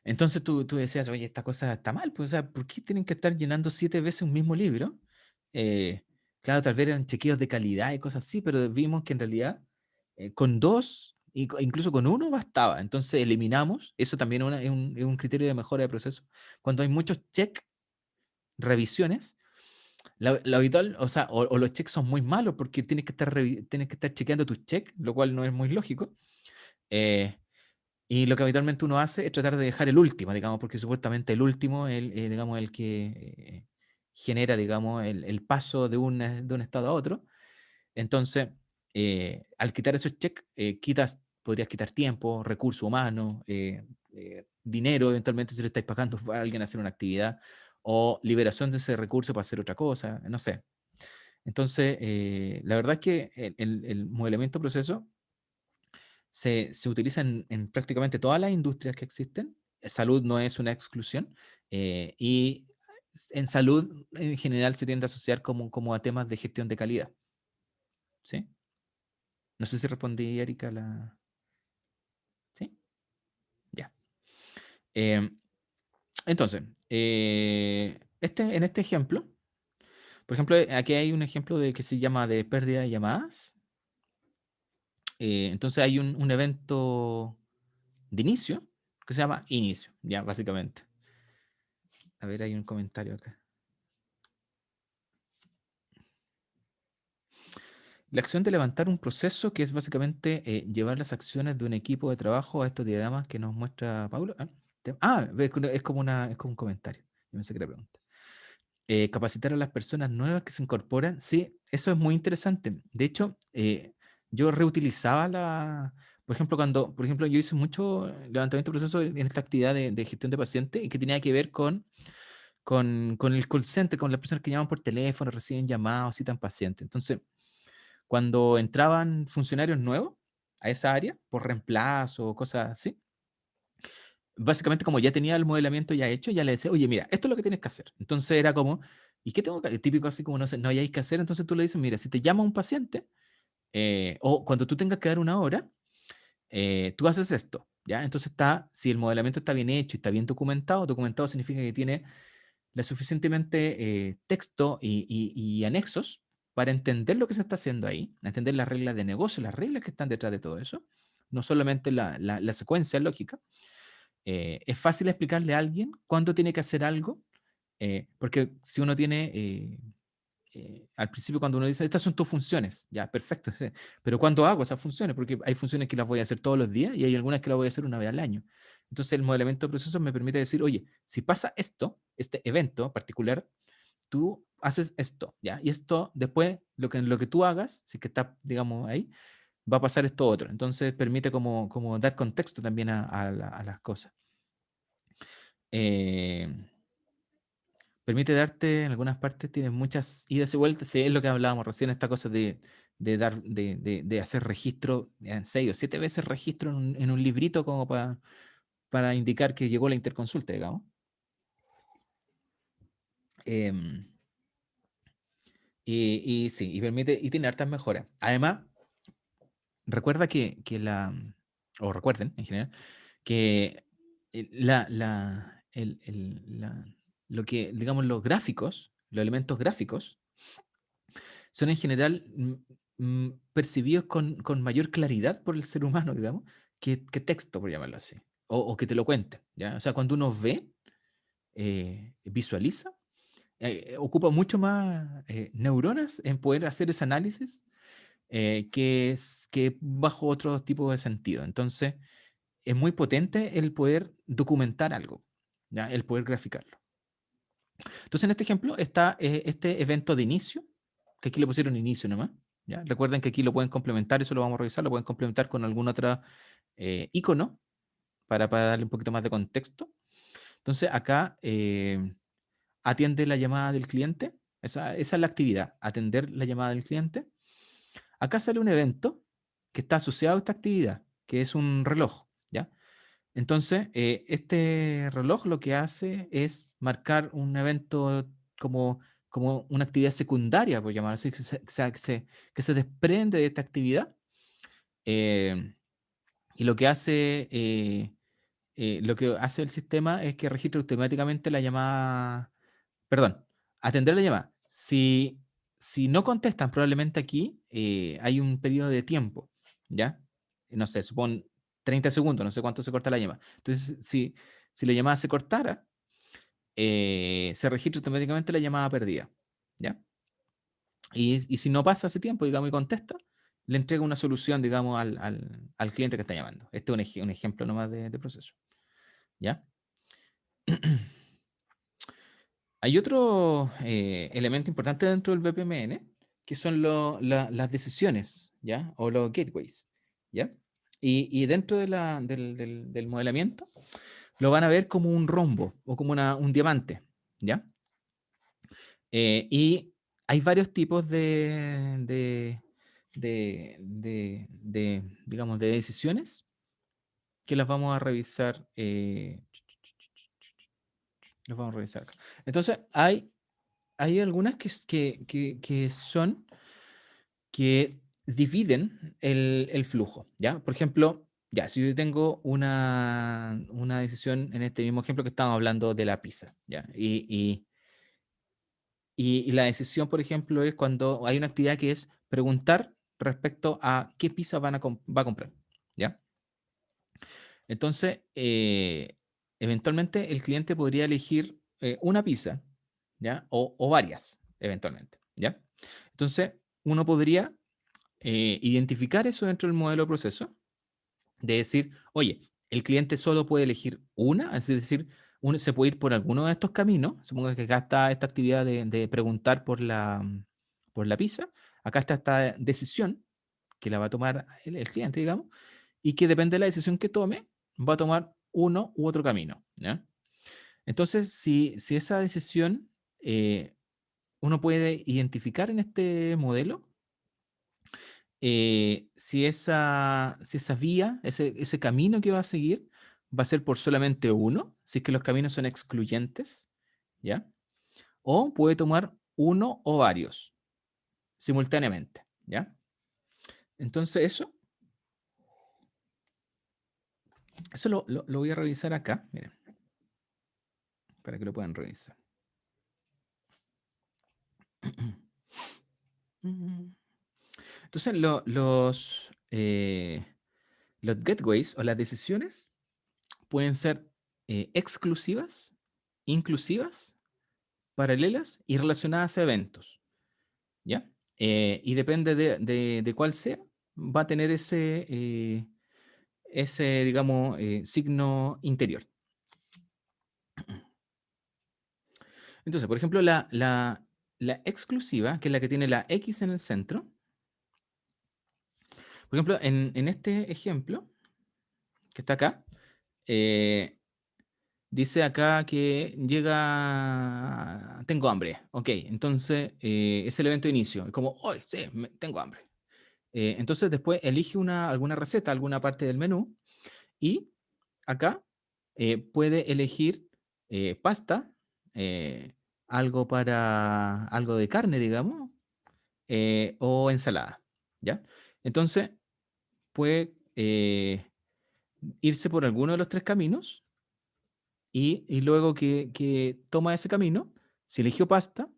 Entonces tú decías, oye, esta cosa está mal, pues, o sea, ¿por qué tienen que estar llenando 7 veces un mismo libro? Eh, claro, tal vez eran chequeos de calidad y cosas así, pero vimos que en realidad con dos, incluso con uno bastaba. Entonces eliminamos, eso también es un criterio de mejora de proceso. Cuando hay muchos check, revisiones, lo habitual, o sea, o los checks son muy malos porque tienes que estar chequeando tus checks, lo cual no es muy lógico. eh, y lo que habitualmente uno hace es tratar de dejar el último, digamos, porque supuestamente el último es digamos, el que genera, digamos, el paso de un estado a otro. Entonces, al quitar esos checks, podrías quitar tiempo, recursos humanos, dinero, eventualmente si le estáis pagando a alguien a hacer una actividad, o liberación de ese recurso para hacer otra cosa, no sé. Entonces, la verdad es que el modelamiento proceso se utiliza en prácticamente todas las industrias que existen. Salud no es una exclusión. Y en salud, en general, se tiende a asociar como a temas de gestión de calidad. ¿Sí? No sé si respondí, Erika, la... ¿Sí? Ya. Em, entonces, en este ejemplo, por ejemplo, aquí hay un ejemplo de que se llama de pérdida de llamadas. Entonces hay un evento de inicio que se llama inicio, ya, básicamente. A ver, hay un comentario acá. La acción de levantar un proceso que es básicamente llevar las acciones de un equipo de trabajo a estos diagramas que nos muestra Paulo. Es como un comentario. Yo pensé que era pregunta. Capacitar a las personas nuevas que se incorporan. Sí, eso es muy interesante. De hecho, yo reutilizaba por ejemplo, por ejemplo, yo hice mucho levantamiento de procesos en esta actividad de gestión de pacientes y que tenía que ver con el call center, con las personas que llaman por teléfono, reciben llamados, citan pacientes. Entonces, cuando entraban funcionarios nuevos a esa área, por reemplazo o cosas así, básicamente como ya tenía el modelamiento ya hecho, ya le decía, oye, mira, esto es lo que tienes que hacer. Entonces era como, ¿y qué tengo que hacer? Típico así como, no sé, no hay que hacer, entonces tú le dices, mira, si te llama un paciente, o cuando tú tengas que dar una hora, tú haces esto, ¿ya? Entonces si el modelamiento está bien hecho y está bien documentado, documentado significa que tiene la suficientemente texto y anexos para entender lo que se está haciendo ahí, entender las reglas de negocio, las reglas que están detrás de todo eso, no solamente la secuencia lógica. Es fácil explicarle a alguien cuándo tiene que hacer algo, porque si uno tiene, al principio cuando uno dice, estas son tus funciones, ya, perfecto, sí, pero ¿cuándo hago esas funciones? Porque hay funciones que las voy a hacer todos los días y hay algunas que las voy a hacer una vez al año. Entonces el modelamiento de procesos me permite decir, oye, si pasa esto, este evento particular, tú haces esto, ¿ya? Y esto después, lo que tú hagas, si que está, digamos, ahí, va a pasar esto otro. Entonces permite como dar contexto también a las cosas. Eh, permite darte, en algunas partes tienes muchas idas y vueltas, sí, es lo que hablábamos recién, esta cosa de hacer registro, en 6 o 7 veces registro en un librito como para indicar que llegó la interconsulta, digamos. Em, y sí, y tiene hartas mejoras. Además, recuerda o recuerden en general, que lo que, digamos, los gráficos, los elementos gráficos, son en general percibidos con mayor claridad por el ser humano, digamos, que texto, por llamarlo así, o que te lo cuenten, ¿ya? O sea, cuando uno ve, visualiza, ocupa mucho más neuronas en poder hacer ese análisis que bajo otro tipo de sentido. Entonces, es muy potente el poder documentar algo, ¿ya? El poder graficarlo. Entonces, en este ejemplo está este evento de inicio, que aquí le pusieron inicio nomás. ¿Ya? Recuerden que aquí lo pueden complementar, eso lo vamos a revisar, lo pueden complementar con algún otro icono para darle un poquito más de contexto. Entonces, acá atiende la llamada del cliente. Esa es la actividad, atender la llamada del cliente. Acá sale un evento que está asociado a esta actividad, que es un reloj, ¿ya? Entonces, este reloj lo que hace es marcar un evento como una actividad secundaria, por llamar así, que se desprende de esta actividad. eh, y lo que hace el sistema es que registra automáticamente la llamada, perdón, atender la llamada. Si no contestan, probablemente aquí hay un periodo de tiempo, ¿ya? No sé, supón 30 segundos, no sé cuánto se corta la llamada. Entonces, si la llamada se cortara, se registra automáticamente la llamada perdida, ¿ya? Y si no pasa ese tiempo, digamos, y contesta, le entrega una solución, digamos, al cliente que está llamando. Este es un ejemplo nomás de proceso, ¿ya? Hay otro elemento importante dentro del BPMN, que son las decisiones, ¿ya? O los gateways, ¿ya? Y dentro del modelamiento, lo van a ver como un rombo o como un diamante, ¿ya? Y hay varios tipos digamos, de decisiones que las vamos a revisar. Las vamos a revisar acá. Entonces, hay algunas que son que dividen el flujo, ¿ya? Por ejemplo, ya, si yo tengo una decisión en este mismo ejemplo que estábamos hablando de la pizza, ¿ya? Y la decisión, por ejemplo, es cuando hay una actividad que es preguntar respecto a qué pizza va a comprar, ¿ya? Entonces, eventualmente el cliente podría elegir una pizza, ¿ya? O varias, eventualmente, ¿ya? Entonces, uno podría identificar eso dentro del modelo de proceso, de decir, oye, el cliente solo puede elegir una, es decir, uno se puede ir por alguno de estos caminos. Supongo que acá está esta actividad de preguntar por la pizza. Acá está esta decisión que la va a tomar el cliente, digamos, y que depende de la decisión que tome, va a tomar uno u otro camino, ¿ya? Entonces, si esa decisión uno puede identificar en este modelo si esa vía, ese camino que va a seguir, va a ser por solamente uno, si es que los caminos son excluyentes, ¿ya? O puede tomar uno o varios simultáneamente, ¿ya? Entonces eso lo voy a revisar acá, miren, para que lo puedan revisar. Entonces, los gateways o las decisiones pueden ser exclusivas, inclusivas, paralelas y relacionadas a eventos, ¿ya? Y depende de cuál sea, va a tener ese digamos, signo interior. Entonces, por ejemplo, la exclusiva, que es la que tiene la X en el centro, por ejemplo, en este ejemplo, que está acá, eh, dice acá que llega, tengo hambre, ok, entonces es el evento de inicio, es como, hoy sí, tengo hambre. Entonces después elige alguna receta, alguna parte del menú y acá puede elegir pasta, eh, algo de carne, digamos, o ensalada, ¿ya? Entonces puede irse por alguno de los tres caminos y luego que toma ese camino, si eligió pasta,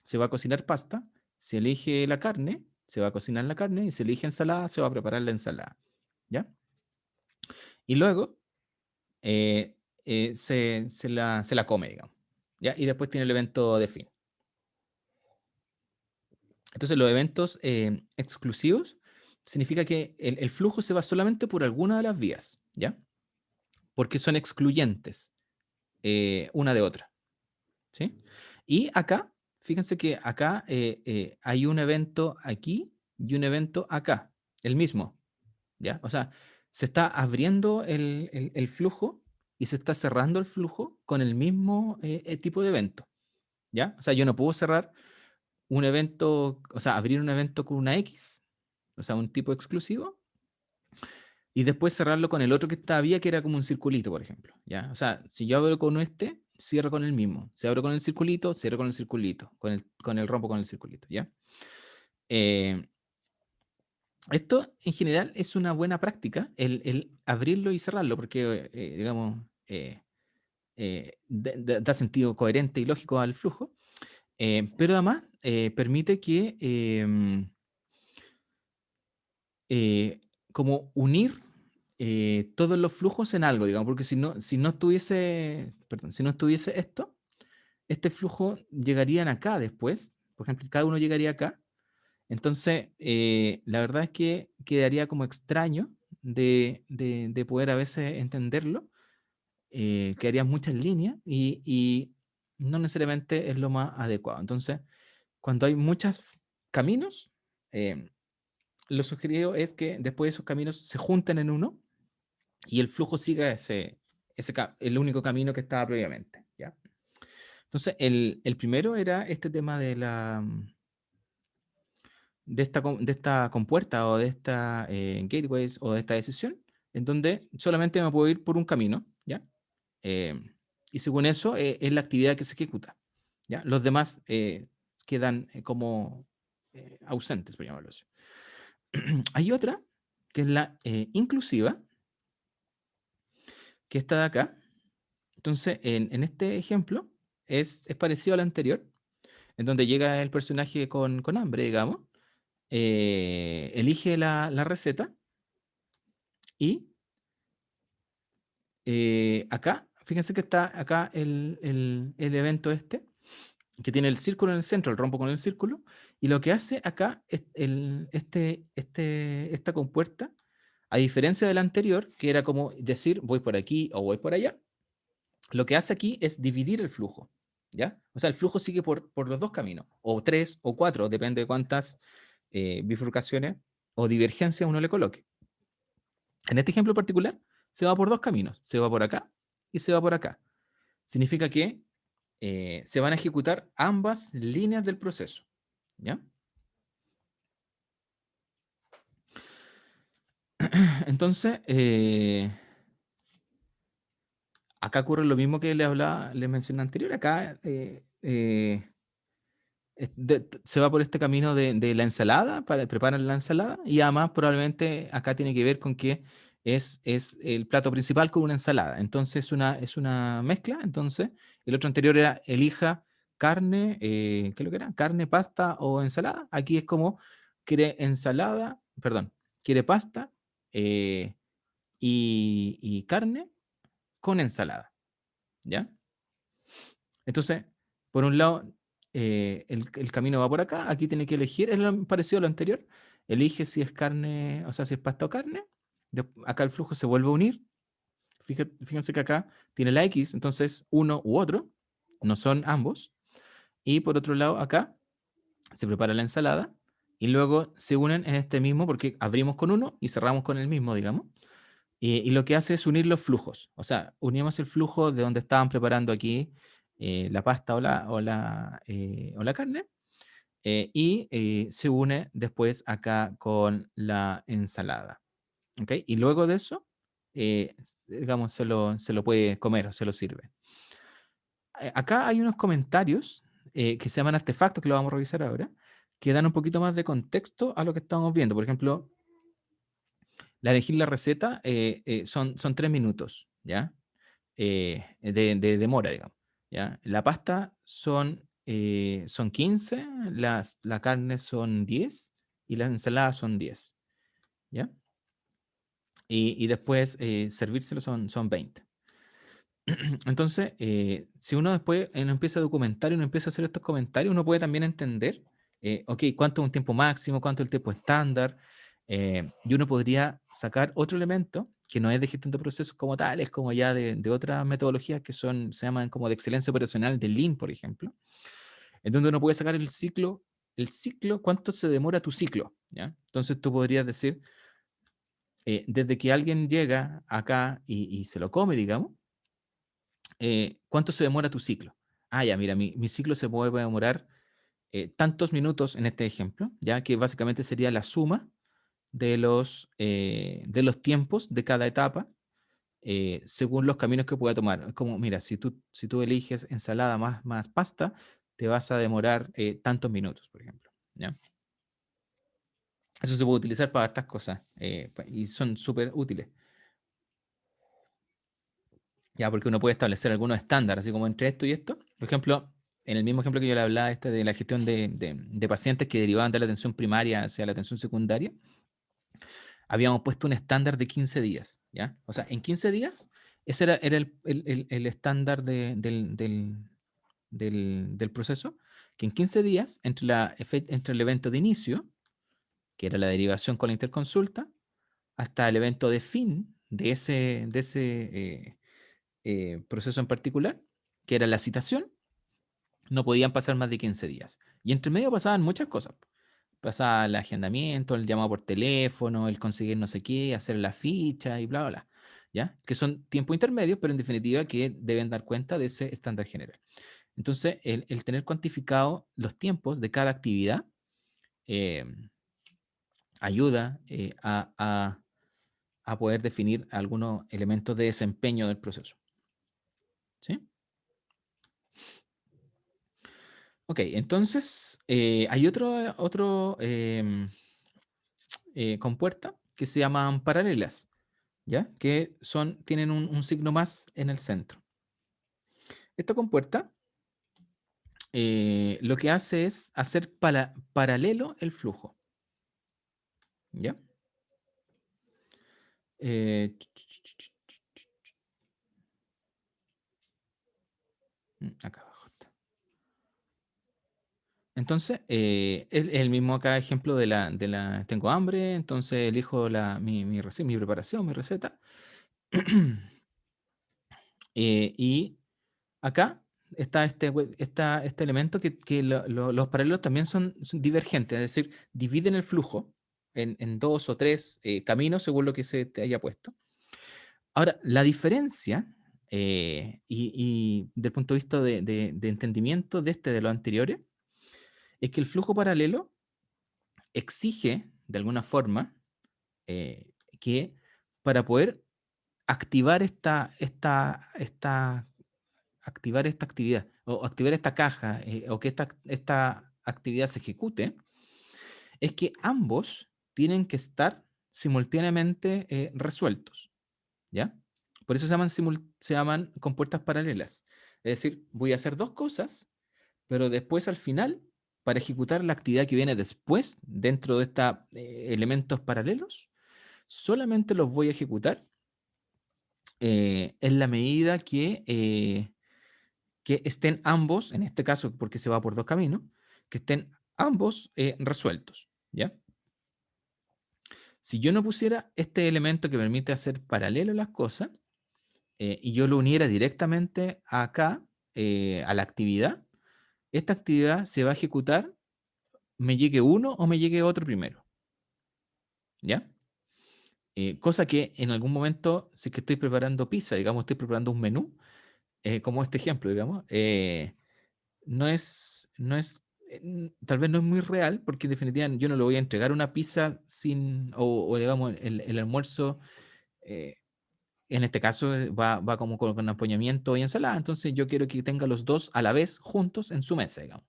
se va a cocinar pasta, si elige la carne, se va a cocinar la carne y si elige ensalada, se va a preparar la ensalada, ¿ya? Y luego se la come, digamos, ¿ya? Y después tiene el evento de fin. Entonces, los eventos exclusivos significa que el flujo se va solamente por alguna de las vías, ¿ya? Porque son excluyentes una de otra, ¿sí? Y acá, fíjense que acá hay un evento aquí y un evento acá, el mismo, ¿ya? O sea, se está abriendo el flujo y se está cerrando el flujo con el mismo tipo de evento, ¿ya? O sea, yo no puedo cerrar un evento, o sea, abrir un evento con una X, o sea, un tipo exclusivo, y después cerrarlo con el otro que estaba que era como un circulito, por ejemplo, ¿ya? O sea, si yo abro con este, cierro con el mismo. Si abro con el circulito, cierro con el circulito, con el rompo con el circulito, ¿ya? Eh, Esto en general es una buena práctica, el abrirlo y cerrarlo, porque, digamos, da sentido coherente y lógico al flujo, pero además permite que eh, como unir todos los flujos en algo, digamos, porque si no estuviese, perdón, si no estuviese esto, este flujo llegarían acá después, por ejemplo, cada uno llegaría acá. Entonces, la verdad es que quedaría como extraño de poder a veces entenderlo, quedarían muchas líneas y no necesariamente es lo más adecuado. Entonces, cuando hay muchos caminos, lo sugerido es que después esos caminos se junten en uno y el flujo siga el único camino que estaba previamente, ¿ya? Entonces, el primero era este tema de esta compuerta o de esta gateways o de esta decisión, en donde solamente me puedo ir por un camino, ¿ya? Eh, y según eso es la actividad que se ejecuta, ¿ya? Los demás quedan como ausentes, por llamarlo así. Hay otra, que es la inclusiva, que está de acá. Entonces, en este ejemplo, es parecido al anterior, en donde llega el personaje con hambre, digamos, elige la receta y acá, fíjense que está acá el evento este, que tiene el círculo en el centro, el rombo con el círculo, y lo que hace acá es esta compuerta, a diferencia del anterior, que era como decir voy por aquí o voy por allá, lo que hace aquí es dividir el flujo, ¿ya? O sea, el flujo sigue por los dos caminos, o tres o cuatro, depende de cuántas bifurcaciones o divergencias uno le coloque. En este ejemplo particular, se va por dos caminos, se va por acá y se va por acá. Significa que se van a ejecutar ambas líneas del proceso, ¿ya? Entonces, acá ocurre lo mismo que les mencioné anterior. Acá se va por este camino de la ensalada, preparan la ensalada, y además probablemente acá tiene que ver con que es el plato principal con una ensalada. Entonces es una mezcla. Entonces, el otro anterior era elija carne, ¿qué es lo que era? Carne, pasta o ensalada. Aquí es como quiere ensalada, perdón, quiere pasta eh, y carne con ensalada, ¿ya? Entonces, por un lado, el camino va por acá, aquí tiene que elegir, es parecido a lo anterior, elige si es carne, o sea, si es pasta o carne, acá el flujo se vuelve a unir, fíjense que acá tiene la X, entonces uno u otro, no son ambos, y por otro lado, acá se prepara la ensalada, y luego se unen en este mismo, porque abrimos con uno y cerramos con el mismo, digamos, y lo que hace es unir los flujos. O sea, unimos el flujo de donde estaban preparando aquí la pasta o la carne y se une después acá con la ensalada. ¿Ok? Y luego de eso, digamos, se lo puede comer o se lo sirve. Acá hay unos comentarios que se llaman artefactos, que lo vamos a revisar ahora, que dan un poquito más de contexto a lo que estamos viendo. Por ejemplo, elegir la receta son 3 minutos, ¿ya? De demora, digamos, ¿ya? La pasta son 15, la carne son 10 y las ensaladas son 10, ¿ya? Y después servírselo son 20. Entonces, si uno después uno empieza a documentar y uno empieza a hacer estos comentarios, uno puede también entender, ok, cuánto es un tiempo máximo, cuánto es el tiempo estándar, y uno podría sacar otro elemento que no es de gestión de procesos como tal, es como ya de otras metodologías que se llaman como de excelencia operacional, de Lean, por ejemplo, en donde uno puede sacar el ciclo, cuánto se demora tu ciclo, ¿ya? Entonces tú podrías decir, desde que alguien llega acá y se lo come, digamos, ¿cuánto se demora tu ciclo? Ah, ya, mira, mi ciclo se puede demorar tantos minutos en este ejemplo, ya que básicamente sería la suma de los tiempos de cada etapa según los caminos que pueda tomar. Es como, mira, si tú eliges ensalada más pasta, te vas a demorar tantos minutos, por ejemplo, ¿ya? Eso se puede utilizar para estas cosas y son súper útiles. Ya, porque uno puede establecer algunos estándares, así como entre esto y esto. Por ejemplo, en el mismo ejemplo que yo le hablaba, de la gestión de pacientes que derivaban de la atención primaria hacia la atención secundaria, habíamos puesto un estándar de 15 días, ¿ya? O sea, en 15 días, ese era el estándar del proceso, que en 15 días, entre el evento de inicio, que era la derivación con la interconsulta, hasta el evento de fin de ese proceso en particular, que era la citación, no podían pasar más de 15 días. Y entre medio pasaban muchas cosas. Pasaba el agendamiento, el llamado por teléfono, el conseguir no sé qué, hacer la ficha y bla, bla, bla. ¿Ya? Que son tiempos intermedios, pero en definitiva que deben dar cuenta de ese estándar general. Entonces, el tener cuantificado los tiempos de cada actividad eh, ayuda a poder definir algunos elementos de desempeño del proceso. ¿Sí? Ok, entonces hay otro compuertas que se llaman paralelas, ¿ya? Que tienen un signo más en el centro. Esta compuerta lo que hace es hacer paralelo el flujo, ¿ya? Eh, Acá abajo está. Entonces, el mismo acá ejemplo tengo hambre, entonces elijo mi preparación, mi receta. Y acá está este elemento que los paralelos también son divergentes, es decir, dividen el flujo en dos o tres caminos según lo que se te haya puesto. Ahora, la diferencia, y del punto de vista de entendimiento de los anteriores, es que el flujo paralelo exige, de alguna forma, que para poder activar activar esta actividad o activar esta caja o que esta actividad se ejecute, es que ambos tienen que estar simultáneamente resueltos, ¿ya? Por eso se llaman compuertas paralelas. Es decir, voy a hacer dos cosas, pero después al final, para ejecutar la actividad que viene después, dentro de estos elementos paralelos, solamente los voy a ejecutar en la medida que estén ambos, en este caso porque se va por dos caminos, que estén ambos resueltos, ¿ya? Si yo no pusiera este elemento que permite hacer paralelo las cosas, y yo lo uniera directamente acá, a la actividad, esta actividad se va a ejecutar, me llegue uno o me llegue otro primero, ¿ya? Cosa que en algún momento, si es que estoy preparando pizza, digamos, estoy preparando un menú, como este ejemplo, digamos, tal vez no es muy real, porque en definitiva yo no le voy a entregar una pizza o digamos, el almuerzo, eh, en este caso va como con acompañamiento y ensalada, entonces yo quiero que tenga los dos a la vez juntos en su mesa, digamos.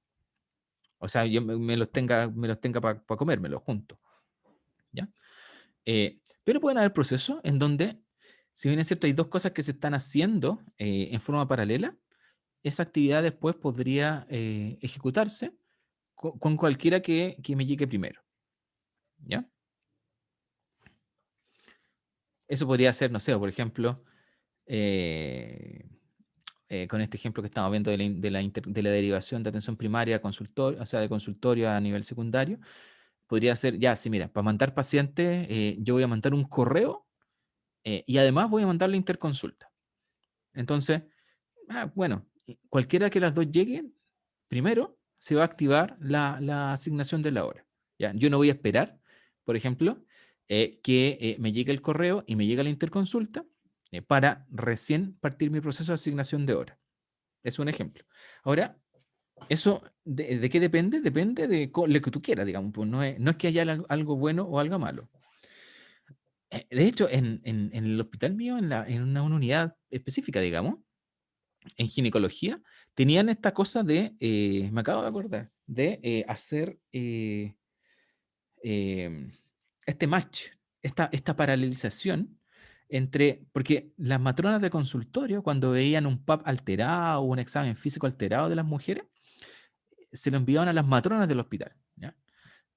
O sea, yo me los tenga para comérmelos juntos, ¿ya? Pero pueden haber procesos en donde, si bien es cierto, hay dos cosas que se están haciendo en forma paralela, esa actividad después podría ejecutarse con cualquiera que me llegue primero, ¿ya? Eso podría ser, no sé, por ejemplo, eh, con este ejemplo que estamos viendo de la derivación de atención primaria a consultorio, o sea, de consultorio a nivel secundario, podría ser, ya, sí, mira, para mandar pacientes, yo voy a mandar un correo y además voy a mandar la interconsulta. Entonces, bueno, cualquiera que las dos lleguen, primero se va a activar la asignación de la hora. ¿Ya? Yo no voy a esperar, por ejemplo, que me llegue el correo y me llegue la interconsulta para recién partir mi proceso de asignación de hora. Es un ejemplo. Ahora, ¿eso de qué depende? Depende de lo que tú quieras, digamos. Pues no es que haya algo bueno o algo malo. De hecho, en el hospital mío, en una unidad específica, digamos, en ginecología, tenían esta cosa me acabo de acordar, de hacer em, este match, esta paralelización porque las matronas de consultorio, cuando veían un PAP alterado o un examen físico alterado de las mujeres, se lo enviaban a las matronas del hospital, ¿ya?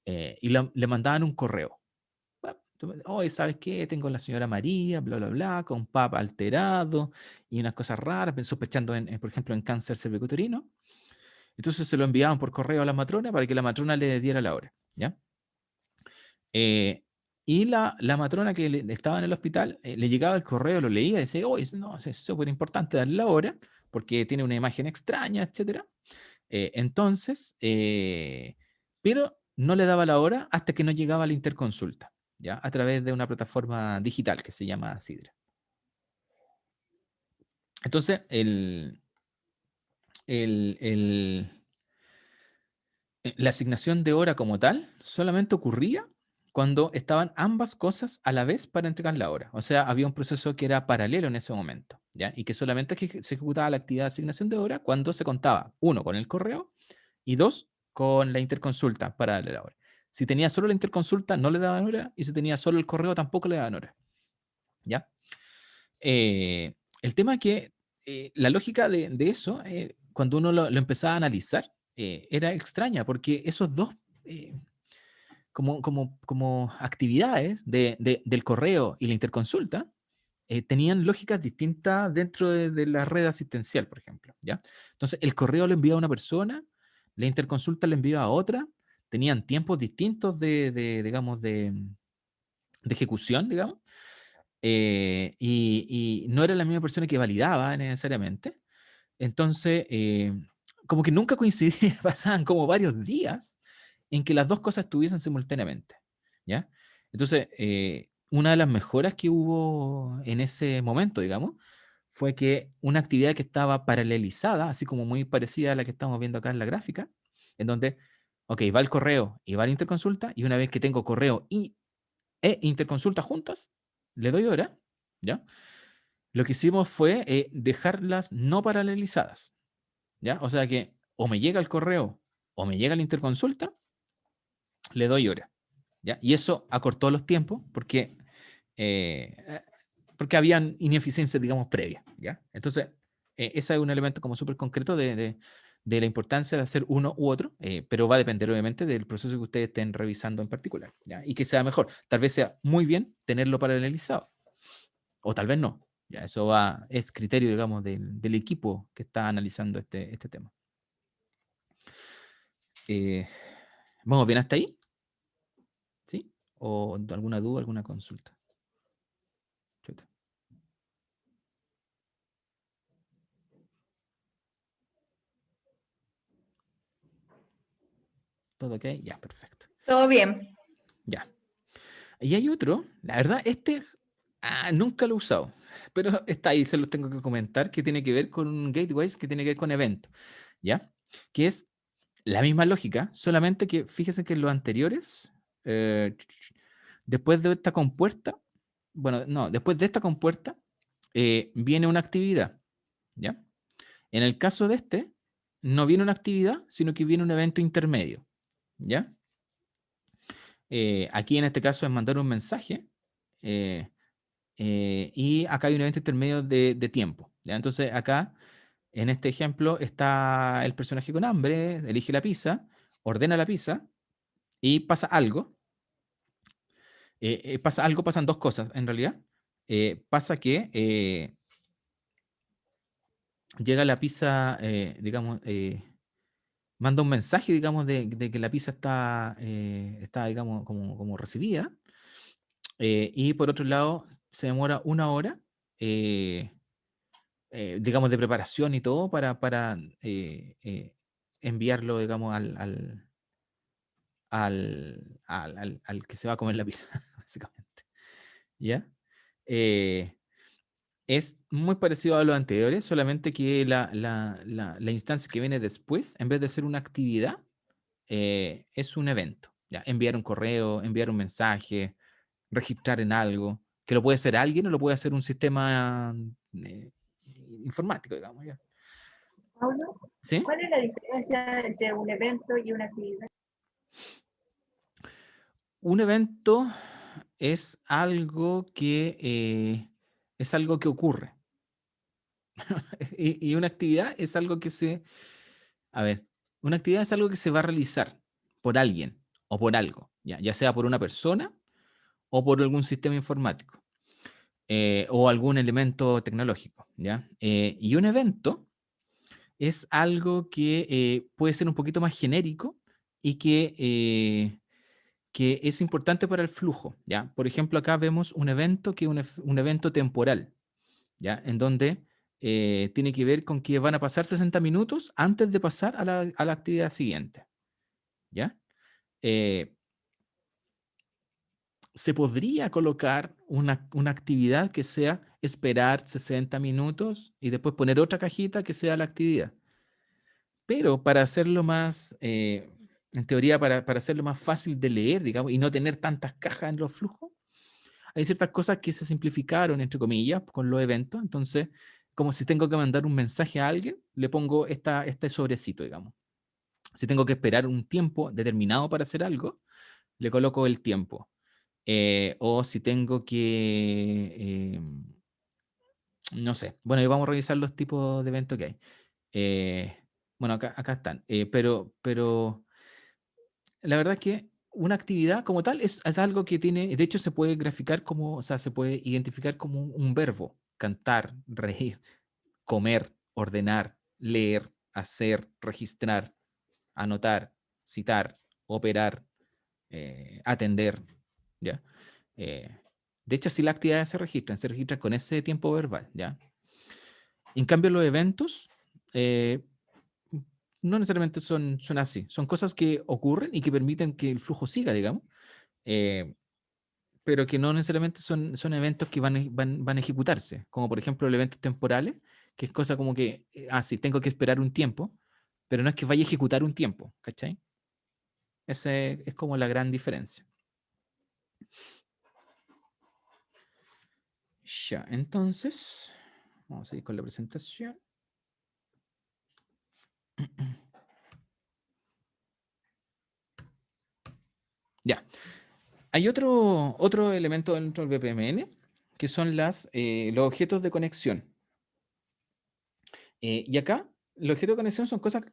Y le mandaban un correo. Hoy, ¿sabes qué? Tengo la señora María, bla, bla, bla, con PAP alterado y unas cosas raras, sospechando, por ejemplo, en cáncer cervicuterino. Entonces se lo enviaban por correo a la matrona para que la matrona le diera la hora, ¿ya? Y la matrona que estaba en el hospital le llegaba el correo, lo leía y decía, oh, no, es súper importante darle la hora porque tiene una imagen extraña, etcétera. Entonces, pero no le daba la hora hasta que no llegaba la interconsulta, ¿ya? A través de una plataforma digital que se llama Sidra. Entonces, el, la asignación de hora como tal solamente ocurría cuando estaban ambas cosas a la vez para entregar la hora. O sea, había un proceso que era paralelo en ese momento, ¿ya? Y que solamente se ejecutaba la actividad de asignación de hora cuando se contaba, uno, con el correo y dos, con la interconsulta para darle la hora. Si tenía solo la interconsulta, no le daban hora, y si tenía solo el correo, tampoco le daban hora. ¿Ya? El tema es que la lógica de eso, cuando uno lo empezaba a analizar, era extraña, porque esos dos como actividades del correo y la interconsulta tenían lógicas distintas dentro de la red asistencial, por ejemplo, ¿ya? Entonces, el correo lo enviaba a una persona, la interconsulta le enviaba a otra, tenían tiempos distintos digamos, de ejecución, digamos, y no era la misma persona que validaba necesariamente. Entonces, como que nunca coincidían, pasaban como varios días en que las dos cosas estuviesen simultáneamente, ¿ya? Entonces, una de las mejoras que hubo en ese momento, digamos, fue que una actividad que estaba paralelizada, así como muy parecida a la que estamos viendo acá en la gráfica, en donde, ok, va el correo y va la interconsulta, y una vez que tengo correo e interconsulta juntas, le doy hora, ¿ya? Lo que hicimos fue dejarlas no paralelizadas, ¿ya? O sea que o me llega el correo o me llega la interconsulta, le doy hora, ¿ya? Y eso acortó los tiempos porque habían ineficiencias, digamos, previas, ¿ya? Entonces, ese es un elemento como súper concreto de la importancia de hacer uno u otro, pero va a depender obviamente del proceso que ustedes estén revisando en particular, ¿ya? Y que sea mejor. Tal vez sea muy bien tenerlo paralelizado, o tal vez no. Ya, es criterio, digamos, del equipo que está analizando este tema. ¿Vamos bien hasta ahí? ¿Sí? ¿O alguna duda, alguna consulta? Chuta. ¿Todo ok? Ya, perfecto. Todo bien. Ya. Y hay otro, la verdad, nunca lo he usado, pero está ahí, se los tengo que comentar, que tiene que ver con gateways, que tiene que ver con eventos, ¿ya? Que es la misma lógica, solamente que fíjense que en los anteriores, después de esta compuerta, bueno, no, después de esta compuerta, viene una actividad, ¿ya? En el caso de este, no viene una actividad, sino que viene un evento intermedio, ¿ya? Aquí en este caso es mandar un mensaje, eh, y acá hay un evento intermedio de tiempo, ¿ya? Entonces acá, en este ejemplo, está el personaje con hambre, elige la pizza, ordena la pizza y pasa algo. Pasan dos cosas en realidad. Pasa que llega la pizza, digamos, manda un mensaje, digamos, de que la pizza está digamos, como recibida. Y por otro lado, se demora una hora, eh, digamos, de preparación y todo para enviarlo, digamos, al que se va a comer la pizza, básicamente. ¿Ya? Eh, es muy parecido a los anteriores, solamente que la instancia que viene después, en vez de ser una actividad, es un evento. ¿Ya? Enviar un correo, enviar un mensaje, registrar en algo, que lo puede hacer alguien o lo puede hacer un sistema eh, informático, digamos. ¿Ya? Pablo, ¿Sí? ¿cuál es la diferencia entre un evento y una actividad? Un evento es algo que ocurre. Y una actividad es algo a ver, una actividad es algo que se va a realizar por alguien o por algo, ya sea por una persona o por algún sistema informático, o algún elemento tecnológico, ¿ya? Y un evento es algo que puede ser un poquito más genérico y que es importante para el flujo, ¿ya? Por ejemplo, acá vemos un evento que es un evento temporal, ¿ya? En donde tiene que ver con que van a pasar 60 minutos antes de pasar a la actividad siguiente, ¿ya? Eh, Se podría colocar una actividad que sea esperar 60 minutos y después poner otra cajita que sea la actividad. Pero para hacerlo más, en teoría, para hacerlo más fácil de leer, digamos, y no tener tantas cajas en los flujos, hay ciertas cosas que se simplificaron, entre comillas, con los eventos. Entonces, como si tengo que mandar un mensaje a alguien, le pongo este sobrecito, digamos. Si tengo que esperar un tiempo determinado para hacer algo, le coloco el tiempo. O si tengo que, no sé, bueno, y vamos a revisar los tipos de eventos que hay. Bueno, acá están. Pero la verdad es que una actividad como tal es algo que tiene, de hecho se puede graficar como, o sea, se puede identificar como un verbo: cantar, reír, comer, ordenar, leer, hacer, registrar, anotar, citar, operar, atender, ¿ya? Eh, de hecho, si las actividades se registran con ese tiempo verbal, ¿ya? En cambio, los eventos eh, no necesariamente son así. Son cosas que ocurren y que permiten que el flujo siga, digamos, eh, pero que no necesariamente son eventos que van a ejecutarse, como por ejemplo los eventos temporales, que es cosa como que, sí, tengo que esperar un tiempo, pero no es que vaya a ejecutar un tiempo, ¿cachai? Esa es como la gran diferencia. Ya, entonces, vamos a ir con la presentación. Ya. Hay otro elemento dentro del BPMN, que son los objetos de conexión. Y acá, los objetos de conexión son cosas,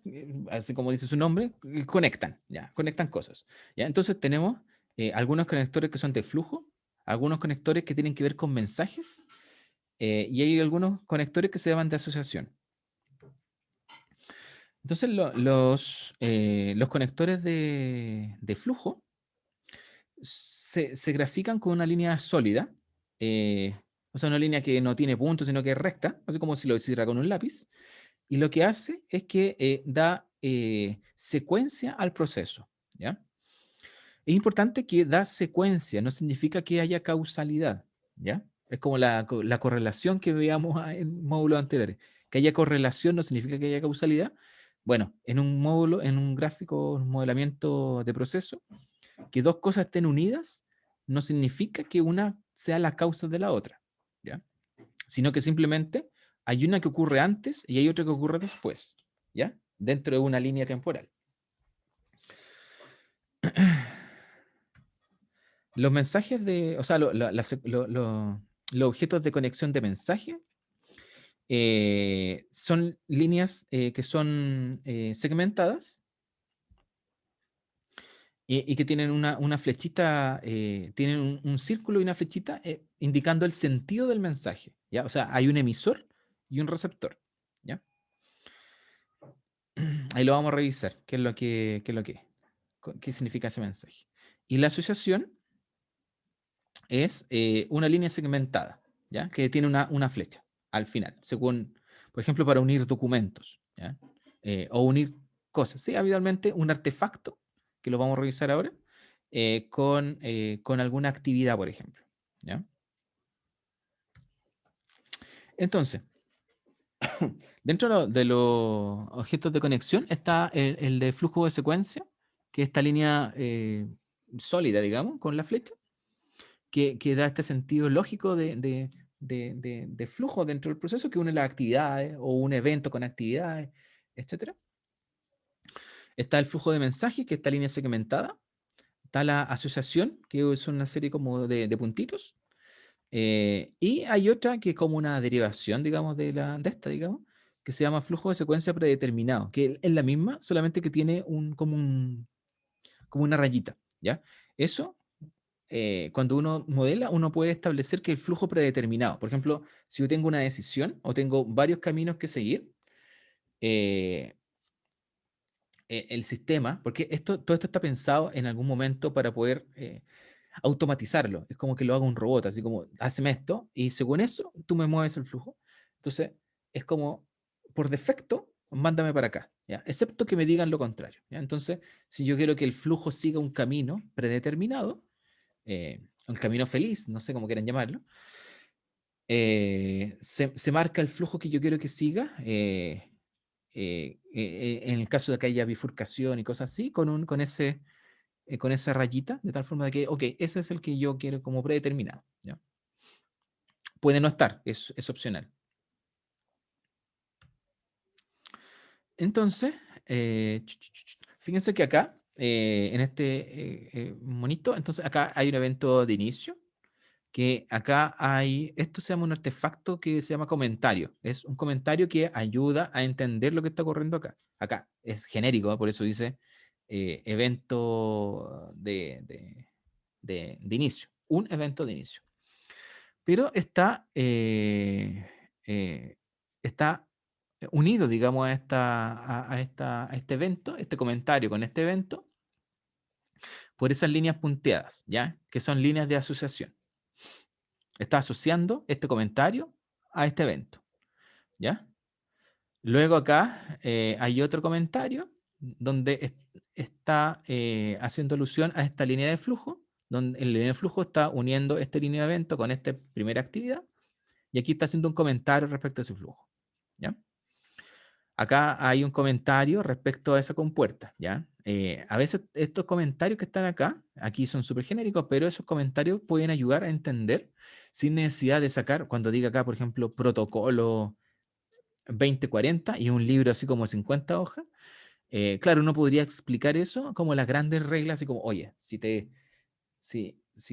así como dice su nombre, que conectan, ya, conectan cosas. ¿Ya? Entonces tenemos algunos conectores que son de flujo, algunos conectores que tienen que ver con mensajes, y hay algunos conectores que se llaman de asociación. Entonces, los conectores de flujo se grafican con una línea sólida, o sea, una línea que no tiene puntos, sino que es recta, así como si lo hiciera con un lápiz, y lo que hace es que da secuencia al proceso, ¿ya? Es importante que da secuencia, no significa que haya causalidad, ¿ya? Es como la correlación que veíamos en módulos anteriores. Que haya correlación no significa que haya causalidad. Bueno, en un módulo, en un gráfico, un modelamiento de proceso, que dos cosas estén unidas no significa que una sea la causa de la otra, ¿ya? Sino que simplemente hay una que ocurre antes y hay otra que ocurre después, ¿ya? Dentro de una línea temporal. Los mensajes o sea, los objetos de conexión de mensaje son líneas que son segmentadas y que tienen una flechita, tienen un círculo y una flechita indicando el sentido del mensaje, ¿ya? O sea, hay un emisor y un receptor, ¿ya? Ahí lo vamos a revisar, qué significa ese mensaje. Y la asociación es una línea segmentada, ¿ya? Que tiene una flecha al final, según, por ejemplo, para unir documentos, ¿ya? O unir cosas. Sí, habitualmente un artefacto, que lo vamos a revisar ahora, con alguna actividad, por ejemplo, ¿ya? Entonces, dentro de los objetos de conexión está el de flujo de secuencia, que es esta línea sólida, digamos, con la flecha, que da este sentido lógico de flujo dentro del proceso, que une las actividades o un evento con actividades, etc. Está el flujo de mensajes, que es esta línea segmentada. Está la asociación, que es una serie como de puntitos. Y hay otra que es como una derivación, digamos, de esta, digamos, que se llama flujo de secuencia predeterminado, que es la misma, solamente que tiene como una rayita, ¿ya? Eso, cuando uno modela, uno puede establecer que el flujo predeterminado, por ejemplo, si yo tengo una decisión o tengo varios caminos que seguir, eh, el sistema, porque todo esto está pensado en algún momento para poder automatizarlo. Es como que lo haga un robot, así como, hazme esto, y según eso, tú me mueves el flujo. Entonces, es como, por defecto, mándame para acá, ¿ya? Excepto que me digan lo contrario, ¿ya? Entonces, si yo quiero que el flujo siga un camino predeterminado, un camino feliz, no sé cómo quieran llamarlo, se marca el flujo que yo quiero que siga, en el caso de que haya bifurcación y cosas así, con esa rayita, de tal forma de que, ok, ese es el que yo quiero como predeterminado, ¿ya? Puede no estar, es opcional. Entonces, fíjense que acá en este monito, entonces acá hay un evento de inicio, que acá hay, esto se llama un artefacto que se llama comentario. Es un comentario que ayuda a entender lo que está ocurriendo acá. Acá es genérico, por eso dice evento de inicio, un evento de inicio. Pero está unido, digamos, a este evento, este comentario con este evento, por esas líneas punteadas, ¿ya? Que son líneas de asociación. Está asociando este comentario a este evento, ¿ya? Luego acá hay otro comentario donde está haciendo alusión a esta línea de flujo, donde en la línea de flujo está uniendo este línea de evento con esta primera actividad, y aquí está haciendo un comentario respecto a ese flujo, ¿ya? Acá hay un comentario respecto a esa compuerta, ¿ya? A veces estos comentarios que están acá, aquí son súper genéricos, pero esos comentarios pueden ayudar a entender sin necesidad de sacar, cuando diga acá, por ejemplo, protocolo 2040 y un libro así como 50 hojas, claro, uno podría explicar eso como las grandes reglas, así como, oye, si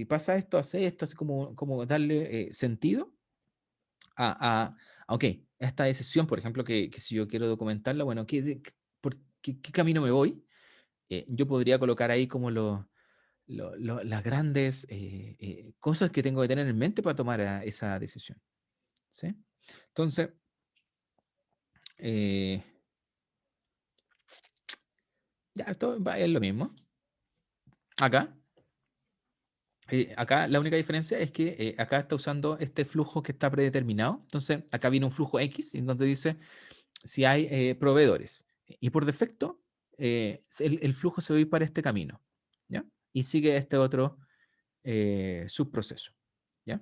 pasa esto, hace esto, así como darle sentido ok, esta decisión, por ejemplo, que si yo quiero documentarla, bueno, ¿por qué camino me voy? Yo podría colocar ahí como las grandes cosas que tengo que tener en mente para tomar esa decisión. ¿Sí? Entonces, eh, ya, esto es lo mismo. Acá, acá la única diferencia es que acá está usando este flujo que está predeterminado. Entonces, acá viene un flujo X, en donde dice si hay proveedores. Y por defecto, el flujo se va a ir para este camino, ¿ya? Y sigue este otro subproceso, ¿ya?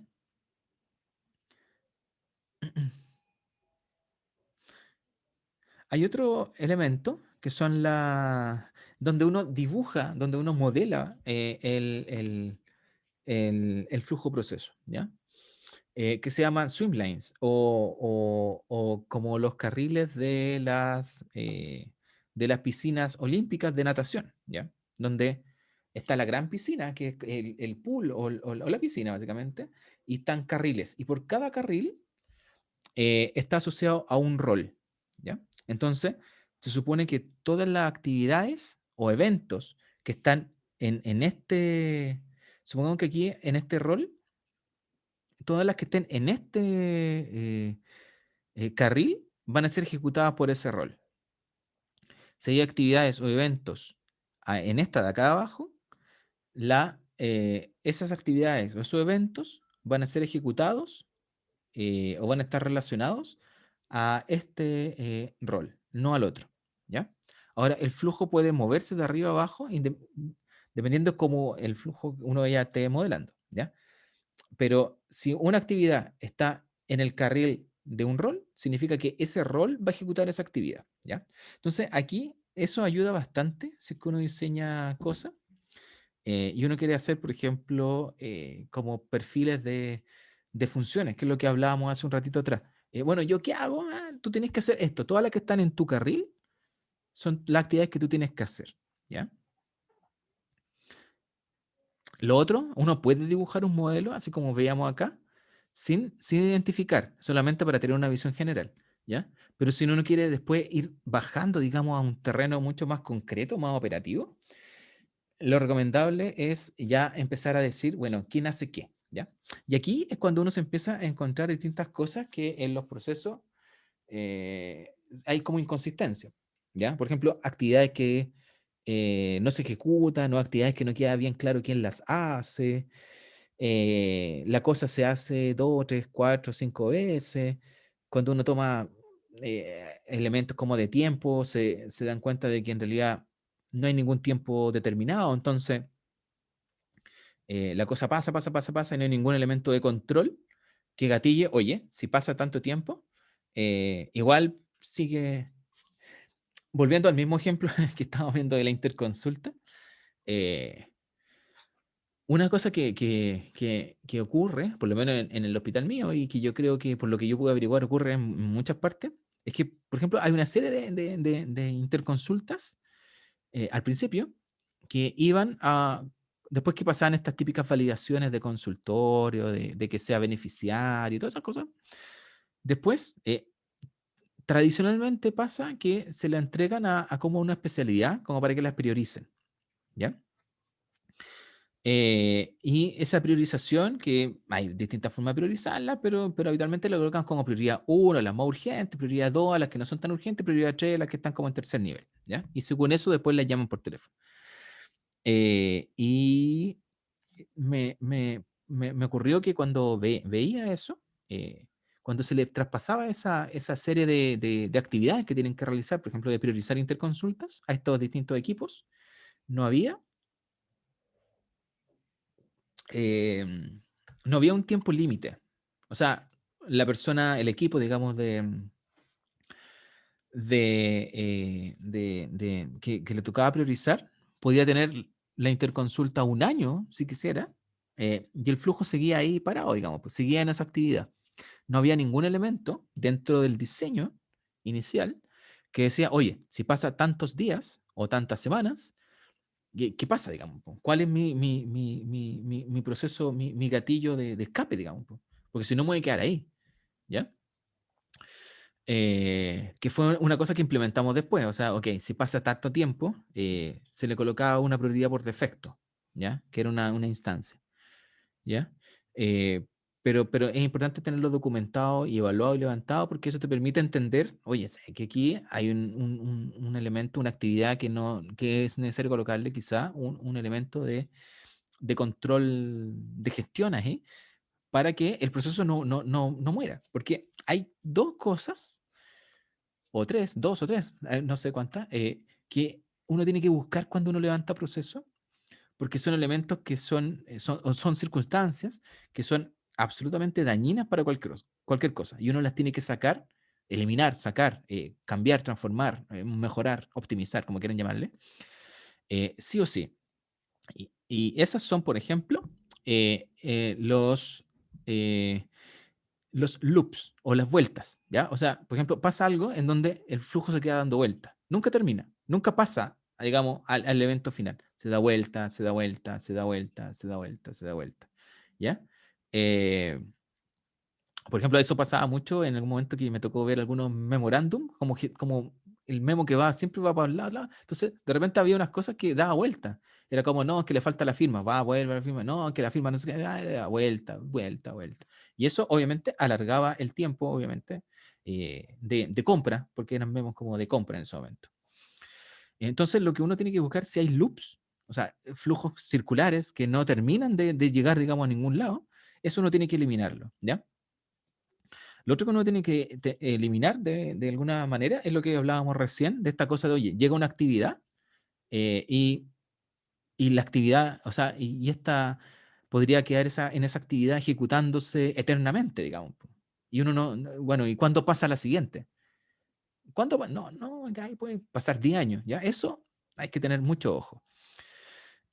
Hay otro elemento que son donde uno dibuja, donde uno modela el flujo proceso, ¿ya? Que se llaman swim lanes o como los carriles de las piscinas olímpicas de natación, ¿ya? Donde está la gran piscina, que es el pool o la piscina, básicamente, y están carriles. Y por cada carril está asociado a un rol, ¿ya? Entonces, se supone que todas las actividades o eventos que están supongamos que aquí en este rol, todas las que estén en este carril van a ser ejecutadas por ese rol. Si hay actividades o eventos en esta de acá abajo, esas actividades o esos eventos van a ser ejecutados o van a estar relacionados a este rol, no al otro, ¿ya? Ahora, el flujo puede moverse de arriba a abajo dependiendo cómo el flujo uno ya esté modelando, ¿ya? Pero si una actividad está en el carril de un rol, significa que ese rol va a ejecutar esa actividad, ¿ya? Entonces, aquí eso ayuda bastante si es que uno diseña cosas y uno quiere hacer, por ejemplo, como perfiles de funciones, que es lo que hablábamos hace un ratito atrás. Bueno, ¿yo qué hago? Tú tienes que hacer esto. Todas las que están en tu carril son las actividades que tú tienes que hacer, ¿ya? Lo otro, uno puede dibujar un modelo, así como veíamos acá, sin identificar, solamente para tener una visión general, ¿ya? Pero si uno quiere después ir bajando, digamos, a un terreno mucho más concreto, más operativo, lo recomendable es ya empezar a decir, bueno, ¿quién hace qué? ¿Ya? Y aquí es cuando uno se empieza a encontrar distintas cosas que en los procesos hay como inconsistencia, ¿ya? Por ejemplo, actividades que no se ejecutan o actividades que no queda bien claro quién las hace. La cosa se hace 2, 3, 4, 5 veces. Cuando uno toma elementos como de tiempo, se dan cuenta de que en realidad no hay ningún tiempo determinado. Entonces, la cosa pasa y no hay ningún elemento de control que gatille, oye, si pasa tanto tiempo, igual sigue, volviendo al mismo ejemplo que estábamos viendo de la interconsulta, eh, una cosa que ocurre, por lo menos en el hospital mío, y que yo creo que por lo que yo pude averiguar ocurre en muchas partes, es que, por ejemplo, hay una serie de interconsultas al principio que iban a, después que pasaban estas típicas validaciones de consultorio, de que sea beneficiario y todas esas cosas, después, tradicionalmente pasa que se la entregan a como una especialidad, como para que las prioricen, ¿ya? Y esa priorización, que hay distintas formas de priorizarla, pero habitualmente lo colocan como prioridad 1, las más urgentes, prioridad 2, las que no son tan urgentes, prioridad 3, las que están como en tercer nivel, ¿ya? Y según eso, después las llaman por teléfono. Y me ocurrió que cuando veía eso, cuando se le traspasaba esa serie de actividades que tienen que realizar, por ejemplo, de priorizar interconsultas a estos distintos equipos, no había, no había un tiempo límite. O sea, la persona, el equipo, digamos, que le tocaba priorizar, podía tener la interconsulta un año, si quisiera, y el flujo seguía ahí parado, digamos, pues seguía en esa actividad. No había ningún elemento dentro del diseño inicial que decía, oye, si pasa tantos días o tantas semanas, ¿qué pasa, digamos? Po? ¿Cuál es mi proceso, mi gatillo de escape, digamos? Po? Porque si no me voy a quedar ahí, ¿ya? Que fue una cosa que implementamos después. O sea, ok, si pasa tanto tiempo, se le colocaba una prioridad por defecto, ¿ya? Que era una instancia, ¿ya? Eh, pero es importante tenerlo documentado y evaluado y levantado porque eso te permite entender, oye, sé que aquí hay un elemento, una actividad que es necesario colocarle quizá un elemento de control de gestión ahí para que el proceso no muera. Porque hay dos cosas o tres, dos o tres, no sé cuántas, que uno tiene que buscar cuando uno levanta proceso, porque son elementos que son circunstancias que son absolutamente dañinas para cualquier cosa, y uno las tiene que sacar, eliminar, sacar, cambiar, transformar, mejorar, optimizar, como quieran llamarle, sí o sí. Y esas son, por ejemplo, eh, eh, los, eh, los loops o las vueltas, ¿ya? O sea, por ejemplo, pasa algo en donde el flujo se queda dando vuelta. Nunca termina, nunca pasa, digamos, al evento final. Se da vuelta, se da vuelta, se da vuelta, se da vuelta, se da vuelta, ¿ya? Eh, por ejemplo, eso pasaba mucho en algún momento que me tocó ver algunos memorándum, como el memo que va, siempre va para un lado, lado. Entonces, de repente había unas cosas que daba vuelta. Era como, no, que le falta la firma, va, vuelve a la firma, no, que la firma no sé qué, da vuelta, vuelta, vuelta. Y eso obviamente alargaba el tiempo, obviamente, de compra, porque eran memos como de compra en ese momento. Entonces, lo que uno tiene que buscar si hay loops, o sea, flujos circulares que no terminan de llegar, digamos, a ningún lado, eso uno tiene que eliminarlo, ¿ya? Lo otro que uno tiene que eliminar de alguna manera es lo que hablábamos recién, de esta cosa de, oye, llega una actividad eh, y, y la actividad, o sea, y esta podría quedar en esa actividad ejecutándose eternamente, digamos. Y uno bueno, ¿y cuándo pasa la siguiente? ¿Cuándo? No, ya ahí pueden pasar 10 años, ¿ya? Eso hay que tener mucho ojo.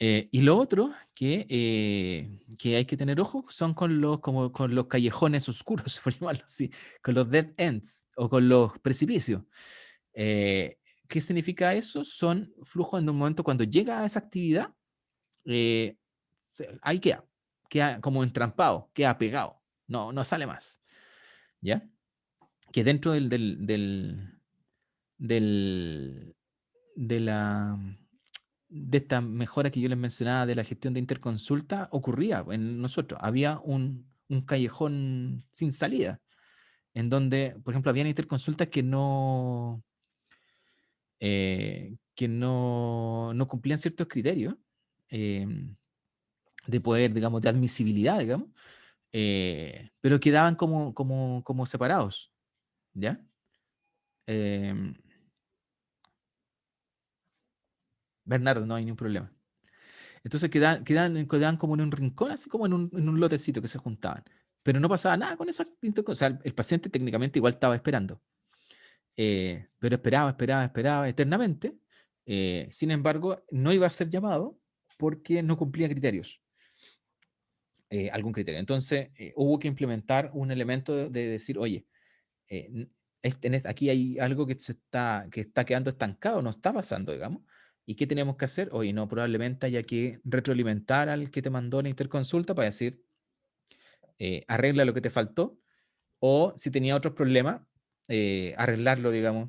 Y lo otro que hay que tener ojo son con los callejones oscuros, por llamarlo así, con los dead ends o con los precipicios. Eh, ¿Qué significa eso? Son flujos en un momento cuando llega a esa actividad, eh, ahí queda como entrampado, queda pegado, no sale más, ¿ya? Que dentro del, de la de esta mejora que yo les mencionaba de la gestión de interconsulta ocurría en nosotros. Había un callejón sin salida, en donde, por ejemplo, habían interconsultas que no cumplían ciertos criterios eh, de poder, digamos, de admisibilidad, digamos, pero quedaban como separados, ¿ya? Em, Bernardo, no hay ningún problema. Entonces quedaban como en un rincón, así como en un lotecito que se juntaban. Pero no pasaba nada con esa O sea, el paciente técnicamente igual estaba esperando. Pero esperaba eternamente. Sin embargo, no iba a ser llamado porque no cumplía criterios, algún criterio. Entonces, hubo que implementar un elemento de decir, oye, aquí hay algo que está quedando estancado, no está pasando, digamos. ¿Y qué tenemos que hacer? Oye, no, probablemente haya que retroalimentar al que te mandó la interconsulta para decir, arregla lo que te faltó, o si tenía otros problemas, arreglarlo, digamos,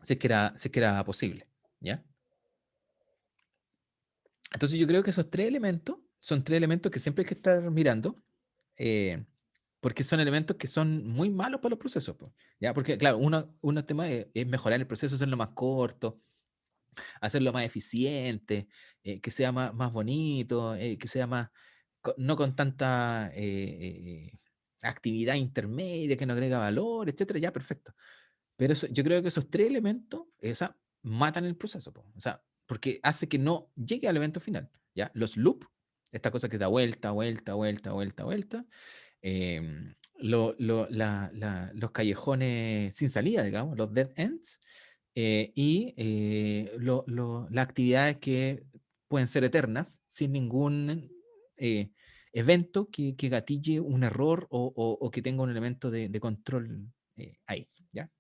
si es que era posible, ¿ya? Entonces yo creo que esos tres elementos son tres elementos que siempre hay que estar mirando, eh, porque son elementos que son muy malos para los procesos, po, ¿ya? Porque, claro, uno tema es mejorar el proceso, hacerlo más corto, hacerlo más eficiente, que sea más bonito, que sea más, no con tanta actividad intermedia que no agrega valor, etcétera, ya, perfecto. Pero yo creo que esos tres elementos, matan el proceso, po. O sea, porque hace que no llegue al evento final, ¿ya? Los loop, esta cosa que da vuelta, vuelta, vuelta, vuelta, vuelta, los callejones sin salida, digamos, los dead ends, y las actividades que pueden ser eternas sin ningún evento que gatille un error o que tenga un elemento de control ahí, ¿ya?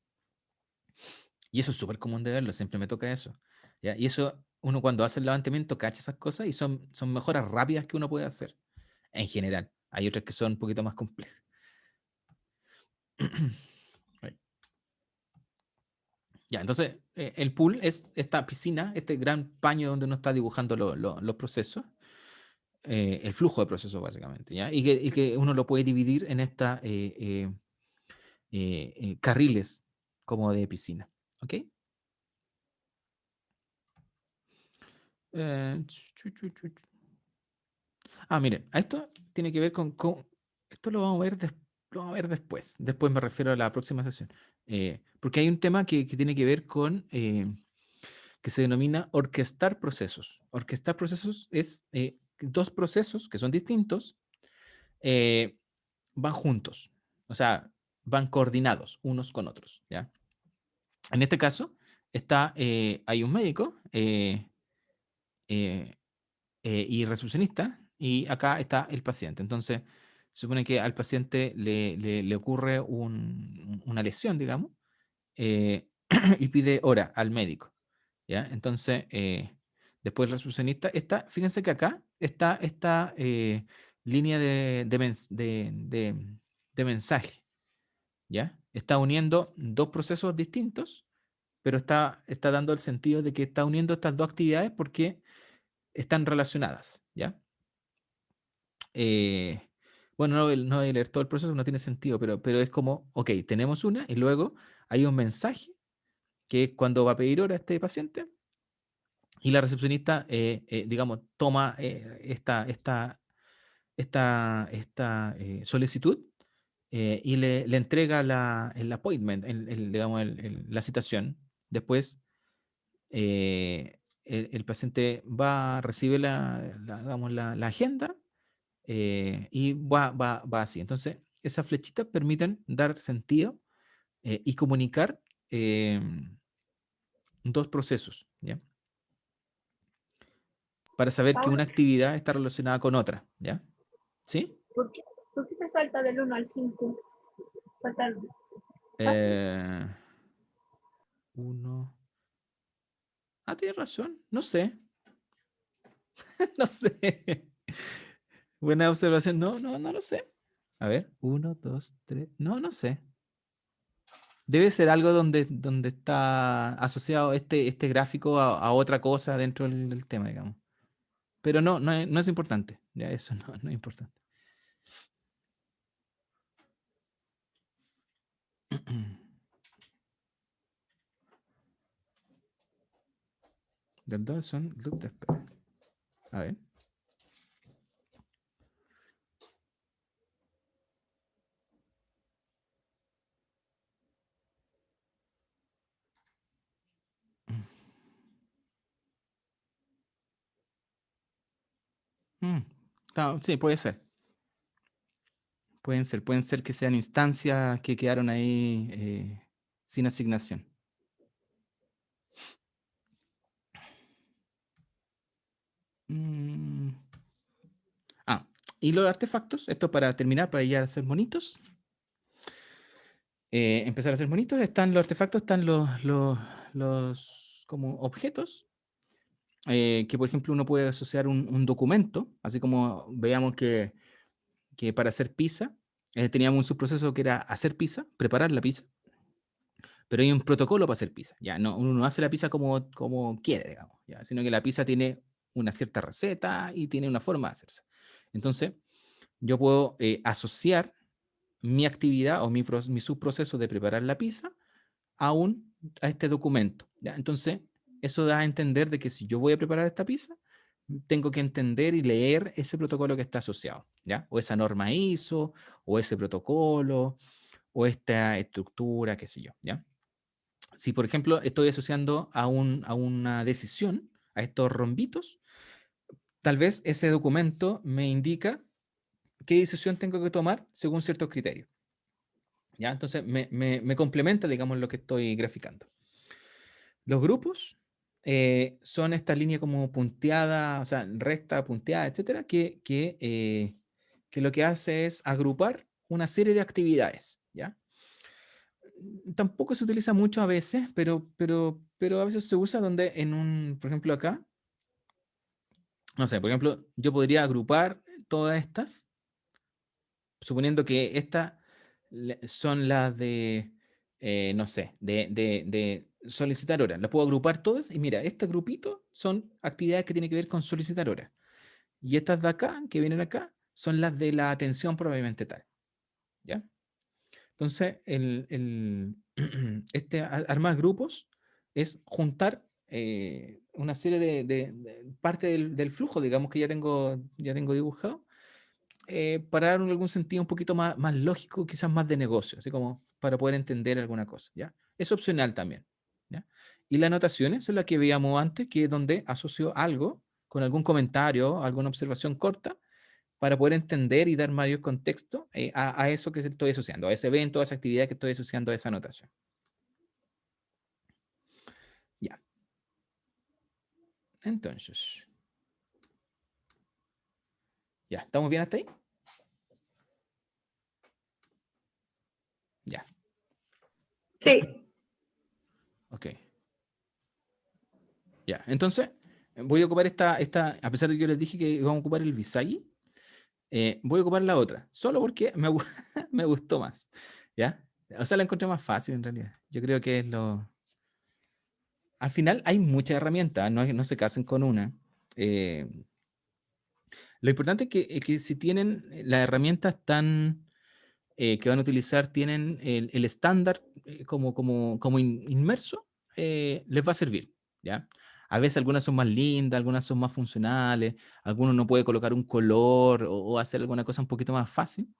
Y eso es súper común de verlo, siempre me toca eso, ¿ya? Y eso, uno cuando hace el levantamiento cacha esas cosas y son mejoras rápidas que uno puede hacer, en general. Hay otras que son un poquito más complejas. Ahí. Ya, entonces, el pool es esta piscina, este gran paño donde uno está dibujando los procesos, el flujo de procesos básicamente, ¿ya? Y que uno lo puede dividir en estas carriles como de piscina, ¿ok? Miren, esto tiene que ver esto lo vamos a ver, lo vamos a ver después. Después me refiero a la próxima sesión. Porque hay un tema que tiene que ver con que se denomina orquestar procesos. Orquestar procesos es dos procesos que son distintos, eh, van juntos, o sea, van coordinados unos con otros, ¿ya? En este caso, hay un médico eh, y recepcionista, y acá está el paciente. Entonces, se supone que al paciente le ocurre una lesión, digamos, eh, y pide hora al médico, ¿ya? Entonces, después el recepcionista, fíjense que acá está esta línea de mensaje, ¿ya? Está uniendo dos procesos distintos, pero está dando el sentido de que está uniendo estas dos actividades porque están relacionadas, ¿ya? Eh, bueno, no voy a leer todo el proceso, no tiene sentido, pero es como, ok, tenemos una y luego hay un mensaje que es cuando va a pedir hora a este paciente y la recepcionista, digamos, toma esta solicitud y le entrega el appointment, digamos, la citación. Después, el paciente recibe digamos, la agenda y va así. Entonces, esas flechitas permiten dar sentido y comunicar dos procesos, ¿ya? Para saber que Paula, una actividad está relacionada con otra, ¿ya? ¿Sí? ¿por qué, por qué se salta del 1 al 5? Falta el fácil. Eh, uno. Tienes razón. No sé. No sé. Buena observación. No lo sé. A ver, uno, dos, tres. No sé. Debe ser algo donde está asociado este gráfico a otra cosa dentro del tema, digamos. Pero no es importante. Ya, eso no es importante. Del 2 son loop de espera. A ver. Mm, claro, sí, puede ser. Pueden ser que sean instancias que quedaron ahí sin asignación. Mm, y los artefactos, esto para terminar, para ya hacer monitos. Empezar a hacer monitos, están los artefactos, están los como objetos que, por ejemplo, uno puede asociar un documento, así como veamos que para hacer pizza, teníamos un subproceso que era hacer pizza, preparar la pizza, pero hay un protocolo para hacer pizza. Ya, no, uno no hace la pizza como quiere, digamos, ya, sino que la pizza tiene una cierta receta y tiene una forma de hacerse. Entonces, yo puedo asociar mi actividad o mi subproceso de preparar la pizza a este documento. ¿Ya? Entonces, eso da a entender de que si yo voy a preparar esta pizza, tengo que entender y leer ese protocolo que está asociado, ¿ya? O esa norma ISO, o ese protocolo, o esta estructura, qué sé yo, ¿ya? Si, por ejemplo, estoy asociando a una decisión, a estos rombitos, tal vez ese documento me indica qué decisión tengo que tomar según ciertos criterios, ¿ya? Entonces, me complementa, digamos, lo que estoy graficando. Los grupos son esta línea como punteada, o sea, recta, punteada, etcétera, que lo que hace es agrupar una serie de actividades, ¿ya? Tampoco se utiliza mucho a veces, pero a veces se usa donde por ejemplo acá, no sé, por ejemplo, yo podría agrupar todas estas, suponiendo que estas son las de, no sé, de solicitar horas. Las puedo agrupar todas y mira, este grupito son actividades que tienen que ver con solicitar horas. Y estas de acá, que vienen acá, son las de la atención probablemente tal. ¿Ya? Entonces, armar grupos es juntar una serie de parte del flujo, digamos, que ya tengo dibujado, para dar algún sentido un poquito más lógico, quizás más de negocio, así como para poder entender alguna cosa, ¿ya? Es opcional también, ¿ya? Y las anotaciones son las que veíamos antes, que es donde asocio algo con algún comentario, alguna observación corta, para poder entender y dar mayor contexto a eso que estoy asociando, a ese evento, a esa actividad que estoy asociando a esa anotación. Ya. Entonces, ya, ¿estamos bien hasta ahí? Ya, Sí, ok. Ya, entonces, voy a ocupar a pesar de que yo les dije que íbamos a ocupar el Visagi, voy a ocupar la otra, solo porque me gustó más, ¿ya? O sea, la encontré más fácil en realidad. Yo creo que es lo... Al final hay muchas herramientas, no se casen con una. Eh, lo importante es que si tienen las herramientas que van a utilizar, tienen el estándar como inmerso, les va a servir, ¿ya? A veces algunas son más lindas, algunas son más funcionales, algunos no puede colocar un color o hacer alguna cosa un poquito más fácil.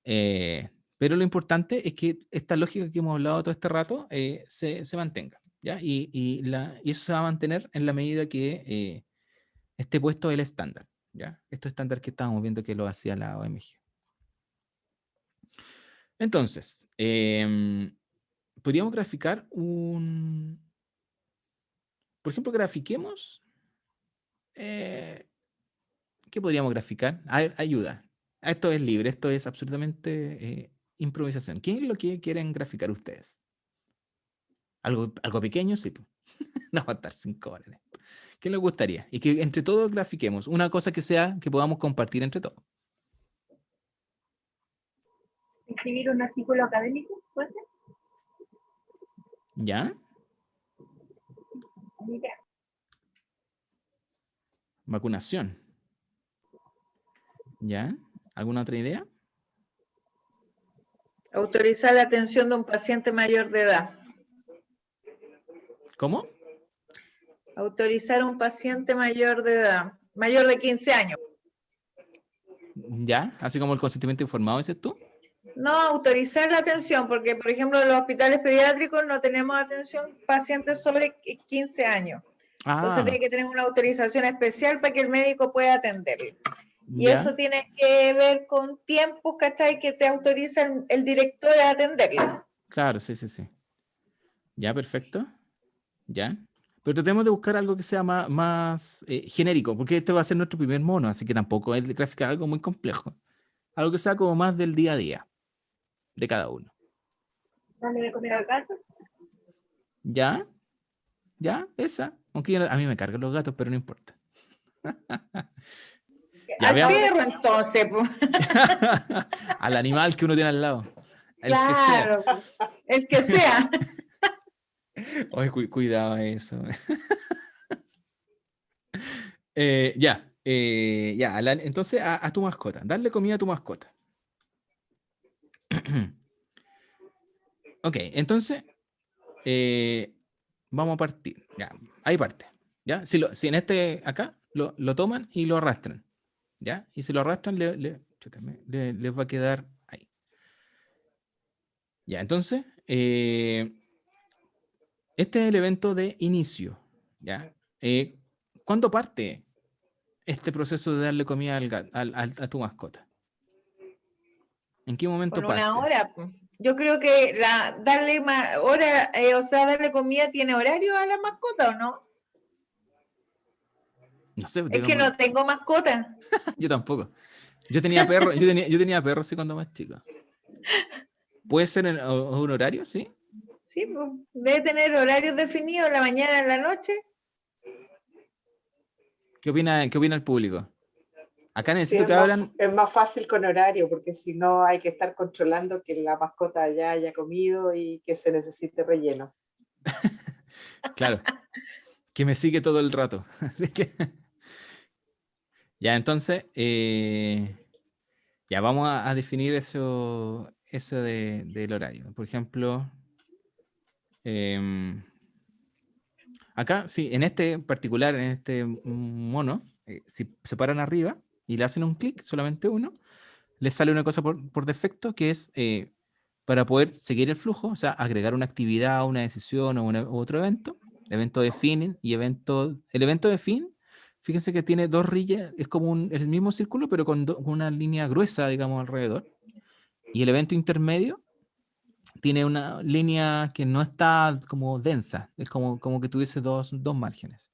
Pero lo importante es que esta lógica que hemos hablado todo este rato se mantenga, ¿ya? Y eso se va a mantener en la medida que esté puesto el estándar, ¿ya? Estos estándar que estábamos viendo que lo hacía la OMG. Entonces, podríamos graficar por ejemplo, grafiquemos, eh, ¿qué podríamos graficar? A ver, ayuda. Esto es libre, esto es absolutamente improvisación. ¿Qué es lo que quieren graficar ustedes? ¿Algo pequeño? Sí, pues. No va a estar 5 horas en esto. ¿Qué les gustaría? Y que entre todos grafiquemos una cosa que podamos compartir entre todos. escribir un artículo académico, ¿puede ser? ¿Ya? Mira, Vacunación. ¿Ya? ¿Alguna otra idea? Autorizar la atención de un paciente mayor de edad. ¿Cómo? Autorizar a un paciente mayor de edad, mayor de 15 años. ¿Ya? Así como el consentimiento informado, dices tú. No autorizar la atención, porque por ejemplo en los hospitales pediátricos no tenemos atención pacientes sobre 15 años. Entonces Ah, tiene que tener una autorización especial para que el médico pueda atenderlo. Y ya. eso tiene que ver con tiempos, ¿cachai? Que te autoriza el director a atenderlo. Claro, sí, sí, sí. Ya, perfecto. Ya. Pero tratemos de buscar algo que sea más genérico, porque este va a ser nuestro primer mono, así que tampoco es de graficar algo muy complejo. Algo que sea como más del día a día de cada uno. dale de comer al gato. ¿Ya? ¿ya? Esa. Aunque a mí me cargan los gatos, pero no importa. Ya Al veamos. perro, entonces, po. Al animal que uno tiene al lado. El que sea. Claro, po. El que sea. Oye, cuidado eso. Ya. Entonces, a tu mascota. Darle comida a tu mascota. Ok, entonces, vamos a partir. Ya, ahí parte. ¿Ya? Si en este acá lo toman y lo arrastran. ¿Ya? Y si lo arrastran, les va a quedar ahí. Ya, entonces, este es el evento de inicio. ¿Ya? ¿Cuándo parte este proceso de darle comida a tu mascota? ¿En qué momento Con una parte? hora, po. Yo creo que darle hora, o sea, darle comida tiene horario a la mascota, ¿o no? No sé, Es que no tengo mascota. yo tampoco. Yo tenía perro, yo tenía perros así cuando más chico. ¿Puede ser en un horario? Sí. Sí, pues, debe tener horarios definidos en la mañana, en la noche. ¿Qué opina el público? Acá Sí, necesito que abran. es más fácil con horario, porque si no hay que estar controlando que la mascota ya haya comido y que se necesite relleno. Claro. Que me sigue todo el rato. Así que. Ya, entonces. Ya vamos a definir eso del horario. Por ejemplo. Acá, sí, en este particular, en este mono, si se paran arriba y le hacen un clic, solamente uno, les sale una cosa por defecto que es para poder seguir el flujo, o sea, agregar una actividad, una decisión u otro evento de fin y el evento de fin, fíjense que tiene dos rillas, es como el mismo círculo, pero con una línea gruesa, digamos, alrededor. Y el evento intermedio tiene una línea que no está como densa, es como que tuviese dos márgenes.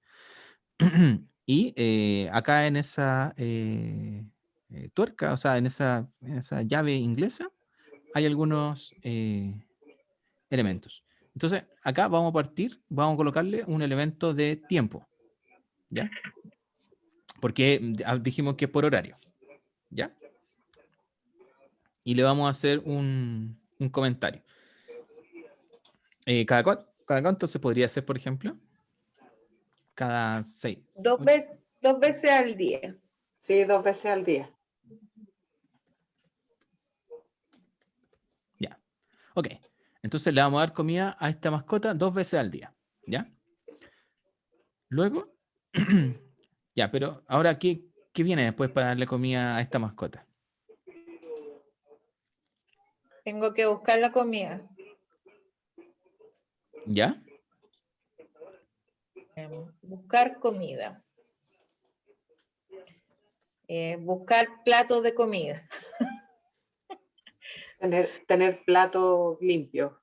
Y acá en esa tuerca, o sea, en esa llave inglesa, hay algunos elementos. Entonces, acá vamos a partir, vamos a colocarle un elemento de tiempo, ¿ya? Porque dijimos que es por horario, ¿ya? Y le vamos a hacer un comentario. ¿Cada cuánto se podría hacer, por ejemplo? Cada 6. Dos veces al día. Sí, 2 veces al día. Ya. Ok. Entonces le vamos a dar comida a esta mascota 2 veces al día. ¿Ya? Luego, ya, pero ahora, ¿qué viene después para darle comida a esta mascota? Tengo que buscar la comida. ¿Ya? Buscar comida. Buscar platos de comida. Tener plato limpio.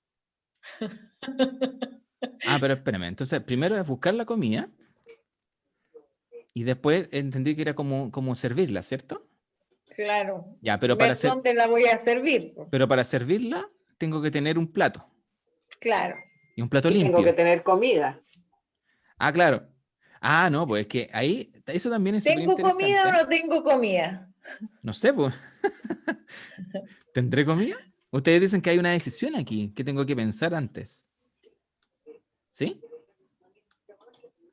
Pero espérame. Entonces, primero es buscar la comida y después entendí que era como servirla, ¿cierto? Claro. Ya, pero Ver dónde la voy a servir. pero para servirla tengo que tener un plato. Claro. Y un plato Y limpio. tengo que tener comida. Ah, claro. No, pues es que ahí, eso también es súper ¿Tengo interesante. comida o no tengo comida? No sé, pues. ¿Tendré comida? Ustedes dicen que hay una decisión aquí que tengo que pensar antes. ¿Sí?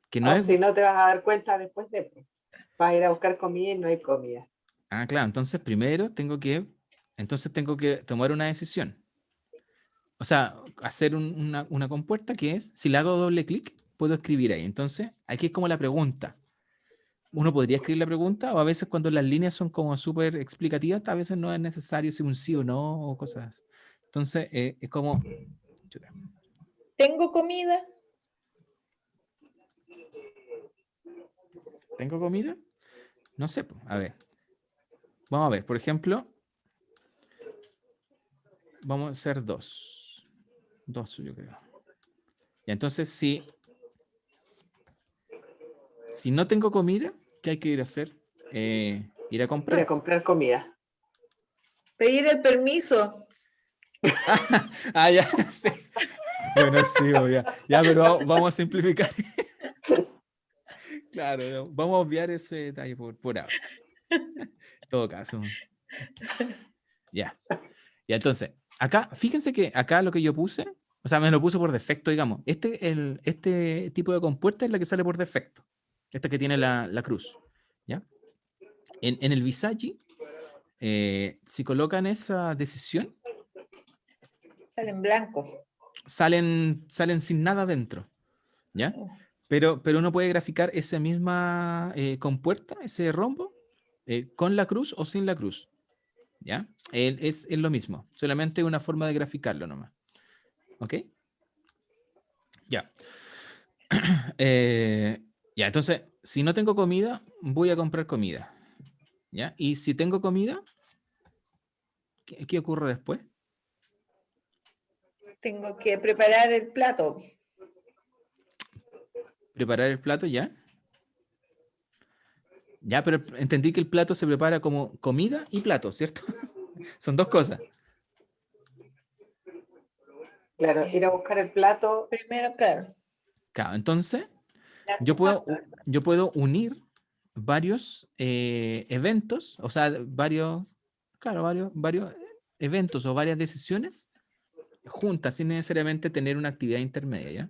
Que no es... Si no te vas a dar cuenta después de... Vas a ir a buscar comida y no hay comida. Claro, entonces primero tengo que tomar una decisión. O sea, hacer una compuerta que es, si le hago doble clic, puedo escribir ahí. Entonces, aquí es como la pregunta. Uno podría escribir la pregunta, o a veces cuando las líneas son como súper explicativas, a veces no es necesario si un sí o no, o cosas así. Entonces, es como... ¿Tengo comida? ¿Tengo comida? No sé, a ver. Vamos a ver, por ejemplo, vamos a hacer 2. 2, yo creo. Y entonces, si no tengo comida, ¿qué hay que ir a hacer? Ir a comprar. Ir a comprar comida. Pedir el permiso. Ya sé. Bueno, sí, ya, pero vamos a simplificar. Claro, no, vamos a obviar ese detalle por ahora. En todo caso. Ya. Ya, entonces, acá, fíjense que acá lo que yo puse, o sea, me lo puse por defecto, digamos. Este tipo de compuerta es la que sale por defecto. Esta que tiene la cruz. ¿Ya? En el Visagi, si colocan esa decisión, Sale en blanco. salen sin nada dentro. ¿Ya? Pero uno puede graficar esa misma compuerta, ese rombo, con la cruz o sin la cruz. ¿Ya? Es lo mismo, solamente una forma de graficarlo nomás. ¿Ok? Ya. Ya, entonces, si no tengo comida, voy a comprar comida. ¿Ya? Y si tengo comida, ¿qué ocurre después? Tengo que preparar el plato. Preparar el plato, ¿ya? Ya, pero entendí que el plato se prepara como comida y plato, ¿cierto? Son dos cosas. Claro, ir a buscar el plato. Primero, claro. Claro, entonces, yo puedo unir varios eventos, o sea, varios eventos o varias decisiones juntas sin necesariamente tener una actividad intermedia, ¿ya?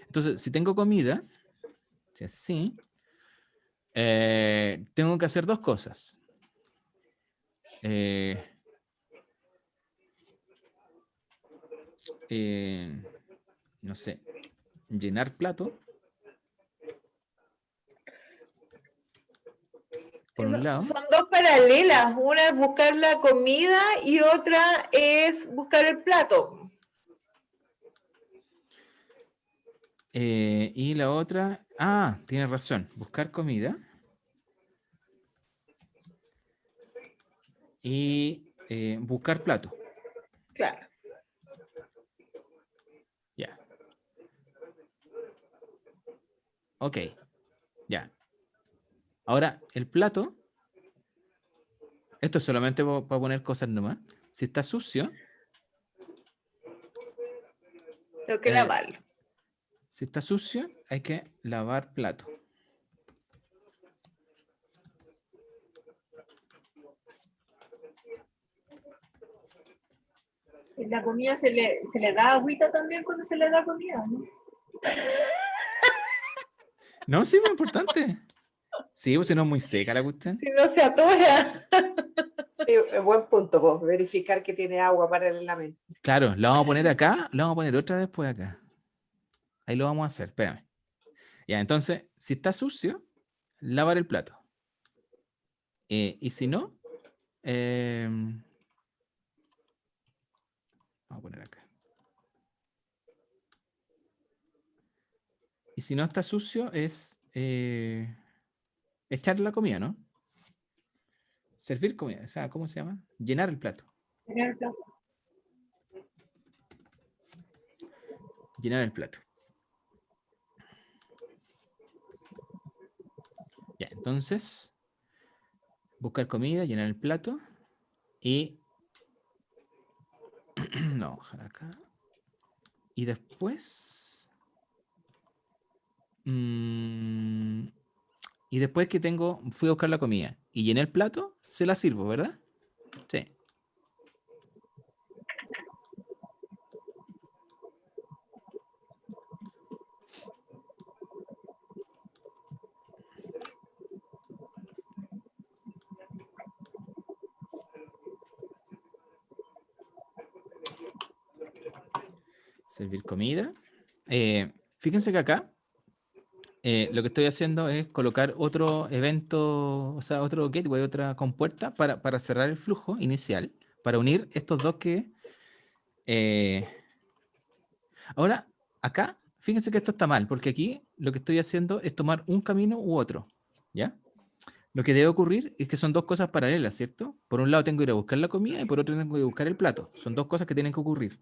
Entonces, si tengo comida, si así, tengo que hacer dos cosas. No sé, llenar plato, por un lado. Son dos paralelas. Una es buscar la comida y otra es buscar el plato. Y la otra, tienes razón, buscar comida. Y buscar plato. Claro. Ya. Ok. Ya. Ahora, el plato, esto es solamente para poner cosas nomás. Si está sucio, Tengo que lavarlo. si está sucio, hay que lavar plato. En la comida se le da agüita también cuando se le da comida, ¿no? No, sí, muy importante. Sí, pues si no es muy seca la cuestión. Si no se atora. Sí, buen punto, pues, verificar que tiene agua paralelamente. Claro, la vamos a poner acá, la vamos a poner otra después acá. Ahí lo vamos a hacer, espérame. Ya, entonces, si está sucio, lavar el plato. Y si no, vamos a poner acá. Y si no está sucio, es echar la comida, ¿no? Servir comida, o sea, ¿cómo se llama? Llenar el plato. Tener el plato. Llenar el plato. Ya, entonces, buscar comida, llenar el plato y... no, ojalá acá. Y después... y después que fui a buscar la comida y llené el plato, se la sirvo, ¿verdad? Sí. Servir comida. Fíjense que acá lo que estoy haciendo es colocar otro evento, o sea, otro gateway, otra compuerta para cerrar el flujo inicial, para unir estos dos que... Ahora, acá, fíjense que esto está mal, porque aquí lo que estoy haciendo es tomar un camino u otro, ¿ya? Lo que debe ocurrir es que son dos cosas paralelas, ¿cierto? Por un lado tengo que ir a buscar la comida y por otro tengo que buscar el plato. Son dos cosas que tienen que ocurrir.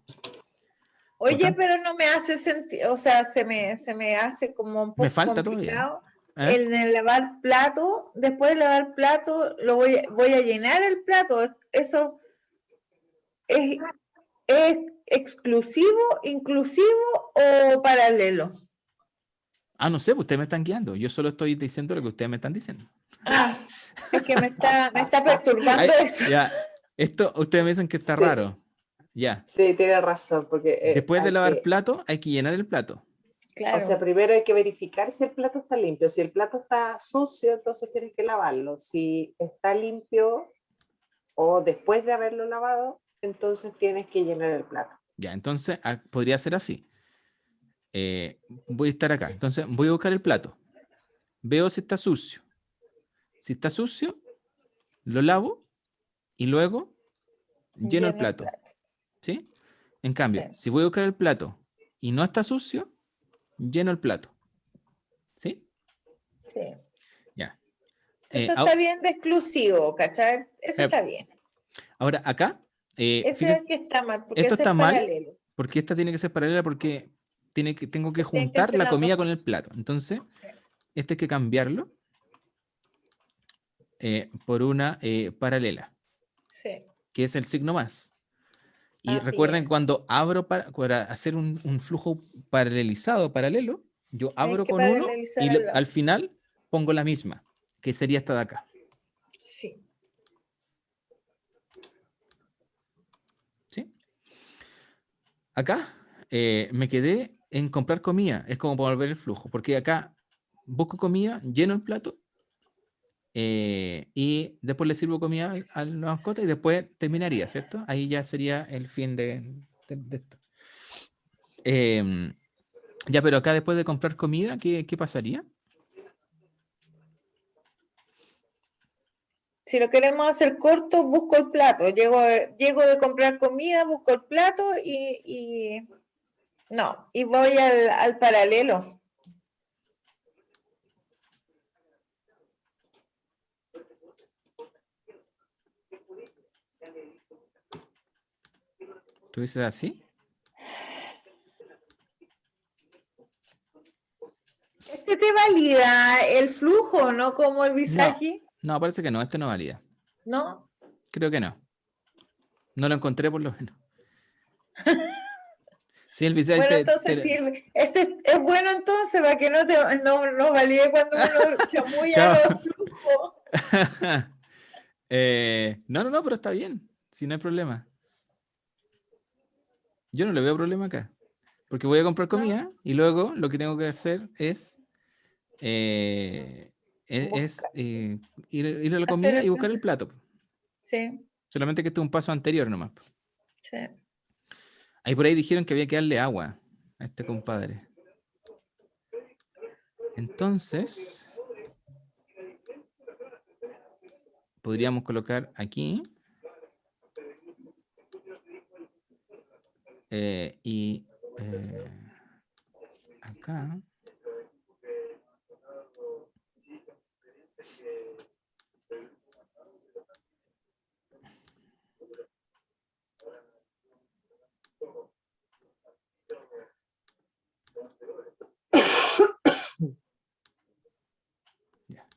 Oye, pero no me hace sentido, o sea, se me hace como un poco Me falta complicado. todavía. El lavar plato, después de lavar plato, voy a llenar el plato. Eso es exclusivo, inclusivo o paralelo? Ah, no sé, pues ustedes me están guiando. Yo solo estoy diciendo lo que ustedes me están diciendo. Ah, es que me está perturbando Ay, eso. ya, esto ustedes me dicen que está Sí. raro. Ya. Sí, tiene razón, porque Después de hay lavar que, plato, hay que llenar el plato. o sea, Claro, primero hay que verificar si el plato está limpio. Si el plato está sucio, entonces tienes que lavarlo. Si está limpio o después de haberlo lavado, entonces tienes que llenar el plato. Ya, entonces podría ser así. Voy a estar acá. Entonces voy a buscar el plato. Veo si está sucio. Si está sucio, lo lavo y luego lleno el lleno el plato. plato. ¿Sí? En Sí, cambio, si voy a buscar el plato y no está sucio, lleno el plato. ¿Sí? sí. Ya. Eso está bien de exclusivo, ¿cachai? Eso está bien. Ahora, acá, Ese es fíjese, el que está mal, porque esto ese está es mal paralelo. porque esta tiene que ser paralela porque tengo que Tienen que juntar ser la las dos comida con el cosas. plato. Entonces, Sí. este hay que cambiarlo por una paralela, Sí, que es el signo más. Y así recuerden, es. cuando abro para hacer un flujo paralelizado, paralelo, yo Hay abro que con uno paralelizar y al lado. al final pongo la misma, que sería esta de acá. Sí. ¿Sí? Acá me quedé en comprar comida. Es como para volver el flujo, porque acá busco comida, lleno el plato y después le sirvo comida a la mascota y después terminaría, ¿cierto? Ahí ya sería el fin de esto. Ya, pero acá después de comprar comida, ¿qué pasaría? Si lo queremos hacer corto, busco el plato. Llego de comprar comida, busco el plato no, y voy al paralelo. ¿Tú dices así? Este te valida el flujo, ¿no? Como el No, visaje, no, parece que no, este no valida. ¿no? Creo que no. No lo encontré por lo menos. Sí, el visage Bueno, entonces sirve. Este es bueno entonces para que no valide cuando uno chamulla Claro. los flujos. No, pero está bien. Si no hay problema. Yo no le veo problema acá. Porque voy a comprar ¿No? comida y luego lo que tengo que hacer es, Busca, ir a la hacer comida y el buscar el proceso. plato. Sí, Solamente que este es un paso anterior nomás. sí. Ahí por ahí dijeron que había que darle agua a este compadre. Entonces, podríamos colocar aquí y acá. Ya.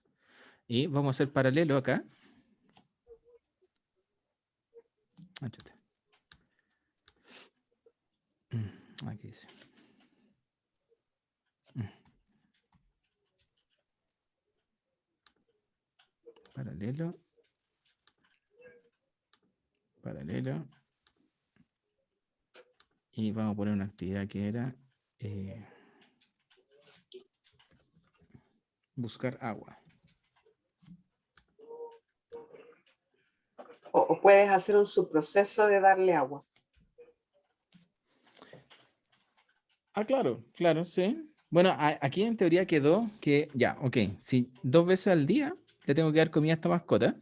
Y vamos a hacer paralelo acá. Ah, chuta. Aquí dice. Paralelo. Paralelo. Y vamos a poner una actividad que era buscar agua. O puedes hacer un subproceso de darle agua. Ah, claro, sí. Bueno, aquí en teoría quedó que, ya, ok, si 2 veces al día le tengo que dar comida a esta mascota,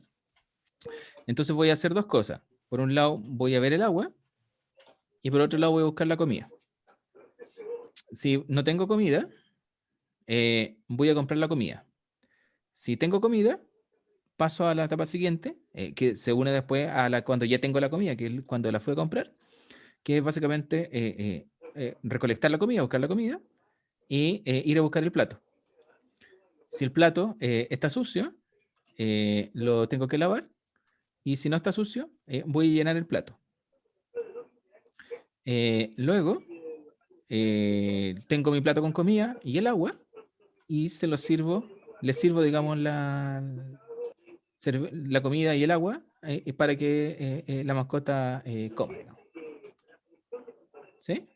entonces voy a hacer 2 cosas. Por un lado voy a ver el agua y por otro lado voy a buscar la comida. Si no tengo comida, voy a comprar la comida. Si tengo comida, paso a la etapa siguiente, que se une después a cuando ya tengo la comida, que es cuando la fui a comprar, que es básicamente recolectar la comida, buscar la comida y ir a buscar el plato. Si el plato está sucio, lo tengo que lavar y si no está sucio, voy a llenar el plato. Luego, tengo mi plato con comida y el agua y se lo sirvo, le sirvo, digamos, la comida y el agua para que la mascota coma, digamos. ¿Sí?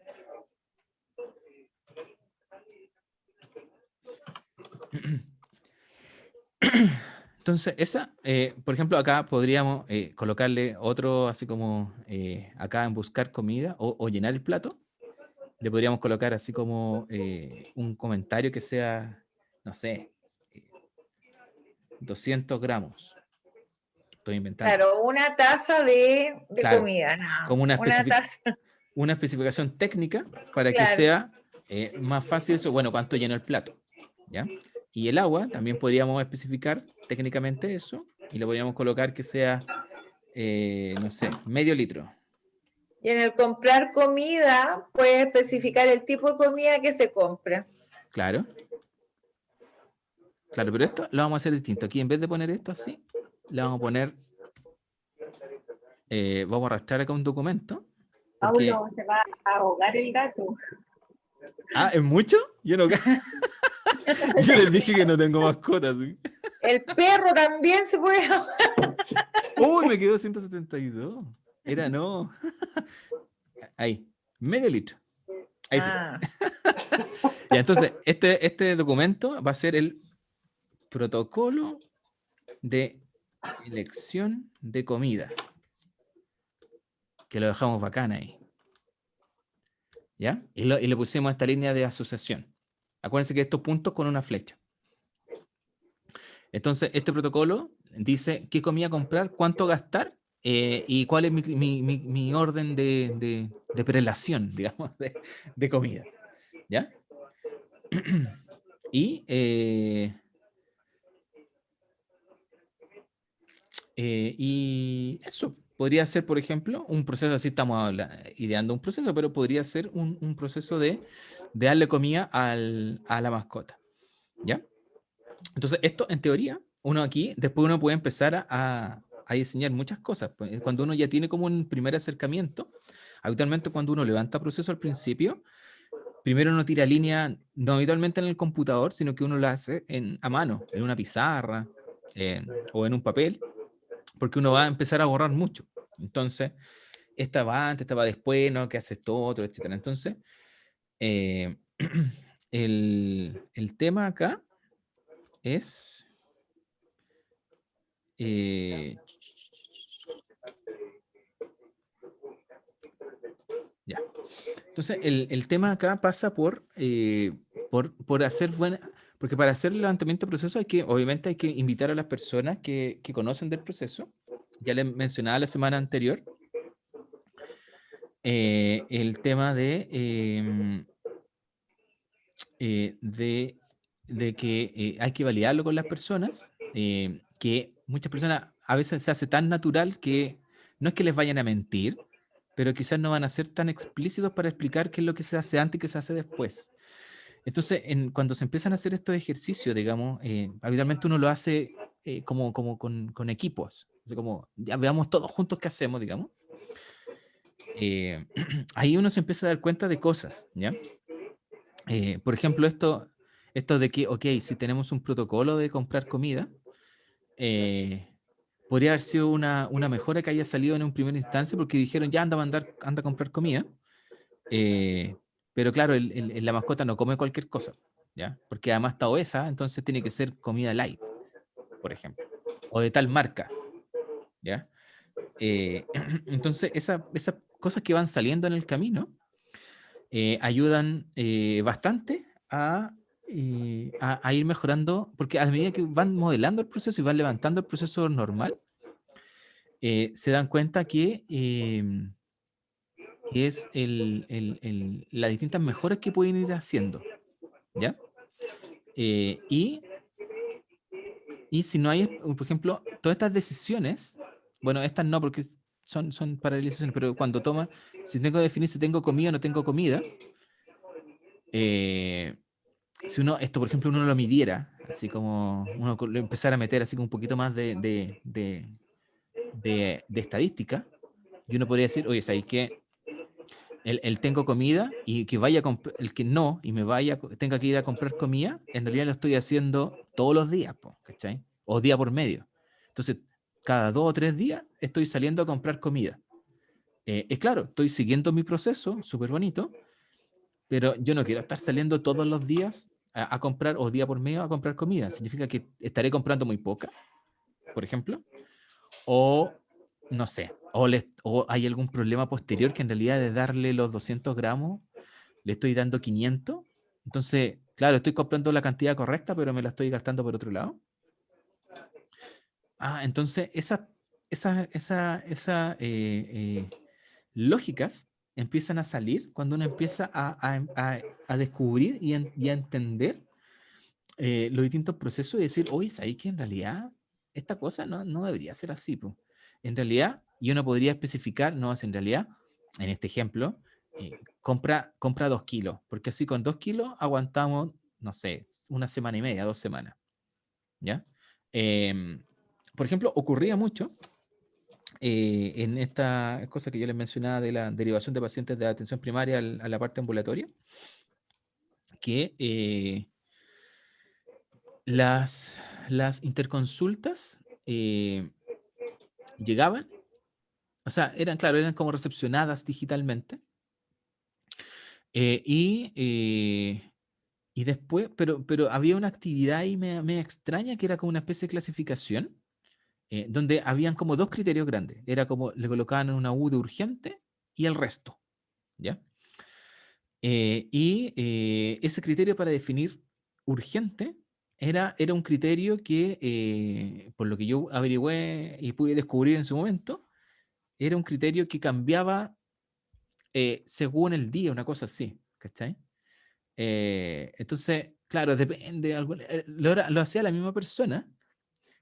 Entonces, por ejemplo, acá podríamos colocarle otro, así como acá en buscar comida o llenar el plato. Le podríamos colocar así como un comentario que sea, no sé, 200 gramos. Estoy inventando. Claro, una taza de Claro, comida, no, como una taza, una especificación técnica para que claro. sea más fácil eso. Bueno, cuánto llena el plato, ¿ya? Y el agua, también podríamos especificar técnicamente eso y le podríamos colocar que sea, no sé, medio litro. Y en el comprar comida, puedes especificar el tipo de comida que se compra. Claro. Claro, pero esto lo vamos a hacer distinto. Aquí en vez de poner esto así, le vamos a poner, vamos a arrastrar acá un documento. Porque, Paulo, se va a ahogar el gato. ¿es mucho? Yo no, yo les dije que no tengo mascotas. ¿Sí? El perro también se puede. Uy, me quedó 172. Era no. Ahí, medio litro. Ahí sí. Ah, Ya, entonces, este documento va a ser el protocolo de elección de comida. Que lo dejamos bacán ahí. ¿Ya? Y le pusimos esta línea de asociación. Acuérdense que estos puntos con una flecha. Entonces, este protocolo dice qué comida comprar, cuánto gastar y cuál es mi orden de prelación, digamos, de comida. ¿Ya? Y eso podría ser, por ejemplo, un proceso, así estamos ideando un proceso, pero podría ser un proceso de darle comida a la mascota. ¿Ya? Entonces, esto en teoría, uno aquí, después uno puede empezar a diseñar muchas cosas. Pues, cuando uno ya tiene como un primer acercamiento, habitualmente cuando uno levanta proceso al principio, primero uno tira línea, no habitualmente en el computador, sino que uno lo hace a mano, en una pizarra o en un papel, porque uno va a empezar a borrar mucho. Entonces, esta va antes, esta va después, ¿no? ¿Qué hace esto otro, etcétera? Entonces, el tema acá es... ya. Entonces, el tema acá pasa por hacer buena... Porque para hacer el levantamiento de proceso obviamente hay que invitar a las personas que conocen del proceso. Ya les mencionaba la semana anterior el tema de que hay que validarlo con las personas, que muchas personas a veces se hace tan natural que no es que les vayan a mentir, pero quizás no van a ser tan explícitos para explicar qué es lo que se hace antes y qué se hace después. Entonces, cuando se empiezan a hacer estos ejercicios, digamos, habitualmente uno lo hace como con equipos, así como ya veamos todos juntos qué hacemos, digamos. Ahí uno se empieza a dar cuenta de cosas, ¿ya? Por ejemplo, esto de que, ok, si tenemos un protocolo de comprar comida, podría haber sido una mejora que haya salido en un primer instancia porque dijeron, ya anda a comprar comida. Pero claro, la mascota no come cualquier cosa, ¿ya? Porque además está obesa, entonces tiene que ser comida light, por ejemplo, o de tal marca, ¿ya? Entonces, esas cosas que van saliendo en el camino ayudan bastante a ir mejorando, porque a medida que van modelando el proceso y van levantando el proceso normal, se dan cuenta que es las distintas mejoras que pueden ir haciendo, ¿ya? Y si no hay, por ejemplo, todas estas decisiones, bueno, estas no porque son paralizaciones, pero cuando si tengo que definir si tengo comida o no tengo comida, si esto por ejemplo uno lo midiera, así como uno lo empezara a meter así como un poquito más de estadística, y uno podría decir, oye, ¿sabes qué? el tengo comida y que vaya el que no y me vaya, tenga que ir a comprar comida, en realidad lo estoy haciendo todos los días, po, ¿cachai? O día por medio. Entonces, cada 2 o 3 días estoy saliendo a comprar comida. Es claro, estoy siguiendo mi proceso, súper bonito, pero yo no quiero estar saliendo todos los días a comprar o día por medio a comprar comida. Significa que estaré comprando muy poca, por ejemplo, o no sé, o hay algún problema posterior que en realidad de darle los 200 gramos le estoy dando 500. Entonces, claro, estoy comprando la cantidad correcta, pero me la estoy gastando por otro lado. Entonces, lógicas empiezan a salir cuando uno empieza a descubrir y a entender los distintos procesos y decir, oye, ¿sabes que en realidad esta cosa no debería ser así? Po? En realidad, y uno podría especificar, no, es en realidad, en este ejemplo, compra 2 kilos, porque así con 2 kilos aguantamos, no sé, 1 semana y media, 2 semanas. ¿Ya? Por ejemplo, ocurría mucho en esta cosa que yo les mencionaba de la derivación de pacientes de atención primaria a la parte ambulatoria, que las interconsultas llegaban, o sea, eran como recepcionadas digitalmente, y después, pero había una actividad ahí media extraña que era como una especie de clasificación, donde habían como 2 criterios grandes. Era como le colocaban una U de urgente y el resto, ¿ya? Ese criterio para definir urgente era un criterio que, por lo que yo averigüé y pude descubrir en su momento, era un criterio que cambiaba según el día, una cosa así, ¿cachai? Entonces, claro, depende, lo hacía la misma persona,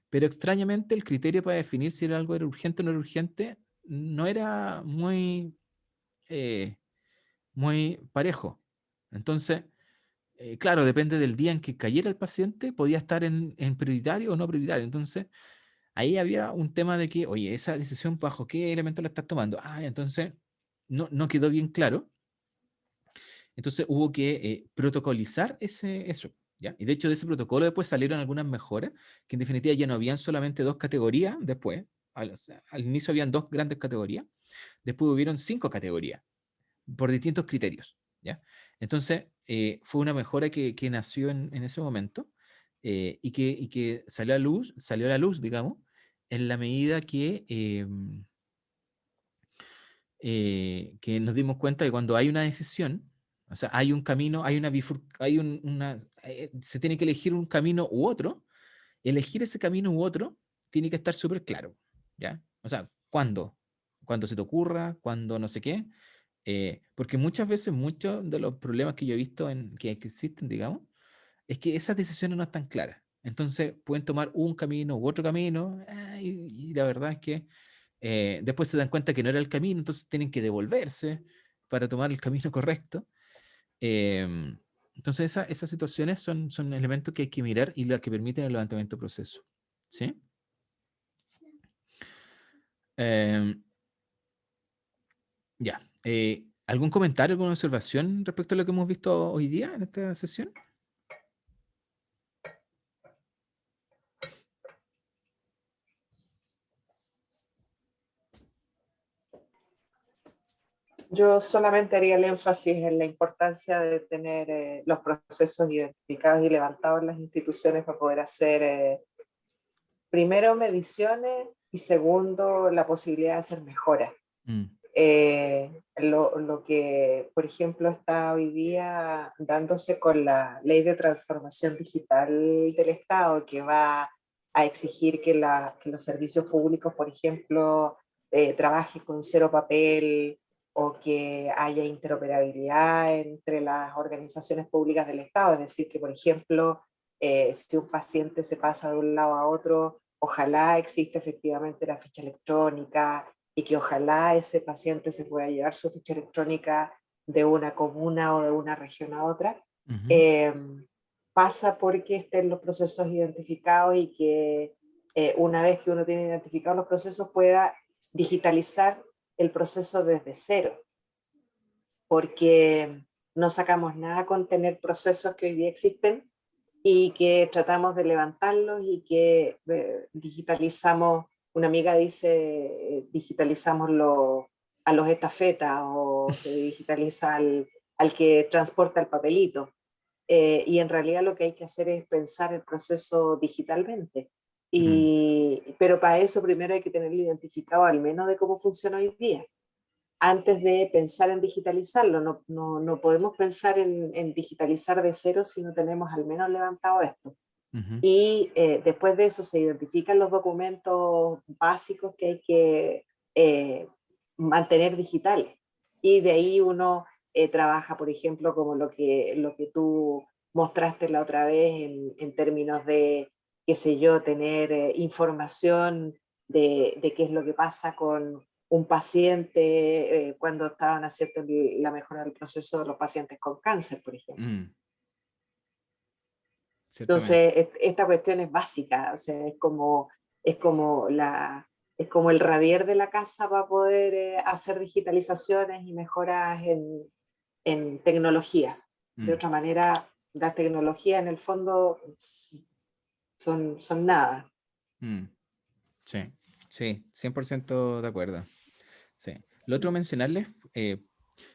pero extrañamente el criterio para definir si algo era urgente o no era urgente no era eh, muy parejo. Entonces, claro, depende del día en que cayera el paciente, podía estar en prioritario o no prioritario. Entonces, ahí había un tema de que, oye, esa decisión bajo qué elemento la estás tomando. Entonces, no quedó bien claro. Entonces, hubo que protocolizar eso. ¿Ya? Y de hecho, de ese protocolo después salieron algunas mejoras, que en definitiva ya no habían solamente 2 categorías después. O sea, al inicio habían 2 grandes categorías, después hubieron 5 categorías por distintos criterios, ¿ya? Entonces, fue una mejora que nació en ese momento, y que salió a la luz, digamos, en la medida que nos dimos cuenta que cuando hay una decisión, o sea, hay un camino, se tiene que elegir un camino u otro, elegir ese camino u otro tiene que estar súper claro, ¿ya? O sea, ¿cuándo? Cuando se te ocurra, cuando no sé qué, porque muchas veces muchos de los problemas que yo he visto que existen, digamos, es que esas decisiones no están claras. Entonces pueden tomar un camino u otro camino, y la verdad es que después se dan cuenta que no era el camino, entonces tienen que devolverse para tomar el camino correcto. Entonces esas situaciones son elementos que hay que mirar y las que permiten el levantamiento de proceso. ¿Sí? Em, ya. ¿Algún comentario, alguna observación respecto a lo que hemos visto hoy día en esta sesión? Yo solamente haría el énfasis en la importancia de tener los procesos identificados y levantados en las instituciones para poder hacer, primero, mediciones y segundo, la posibilidad de hacer mejoras. Mm, Lo que, por ejemplo, está hoy día dándose con la ley de transformación digital del Estado, que va a exigir que los servicios públicos, por ejemplo, trabajen con cero papel o que haya interoperabilidad entre las organizaciones públicas del Estado. Es decir, que, por ejemplo, si un paciente se pasa de un lado a otro, ojalá exista efectivamente la ficha electrónica y que ojalá ese paciente se pueda llevar su ficha electrónica de una comuna o de una región a otra. ujú. Pasa porque estén los procesos identificados y que una vez que uno tiene identificados los procesos pueda digitalizar el proceso desde cero. porque no sacamos nada con tener procesos que hoy día existen y que tratamos de levantarlos y que digitalizamos. Una amiga dice, digitalizamos a los estafetas o se digitaliza al que transporta el papelito. Y en realidad lo que hay que hacer es pensar el proceso digitalmente. Pero para eso primero hay que tenerlo identificado al menos de cómo funciona hoy día, antes de pensar en digitalizarlo. No podemos pensar en digitalizar de cero si no tenemos al menos levantado esto. Y después de eso se identifican los documentos básicos que hay que mantener digitales. Y de ahí uno trabaja, por ejemplo, como lo que tú mostraste la otra vez en términos de, qué sé yo, tener información de qué es lo que pasa con un paciente cuando estaban haciendo la mejora del proceso de los pacientes con cáncer, por ejemplo. Ciertamente. Entonces, esta cuestión es básica, o sea, es como el radier de la casa para poder hacer digitalizaciones y mejoras en tecnología. De otra manera, las tecnologías en el fondo son nada. Sí, sí, 100% de acuerdo. Sí. Lo otro mencionarles,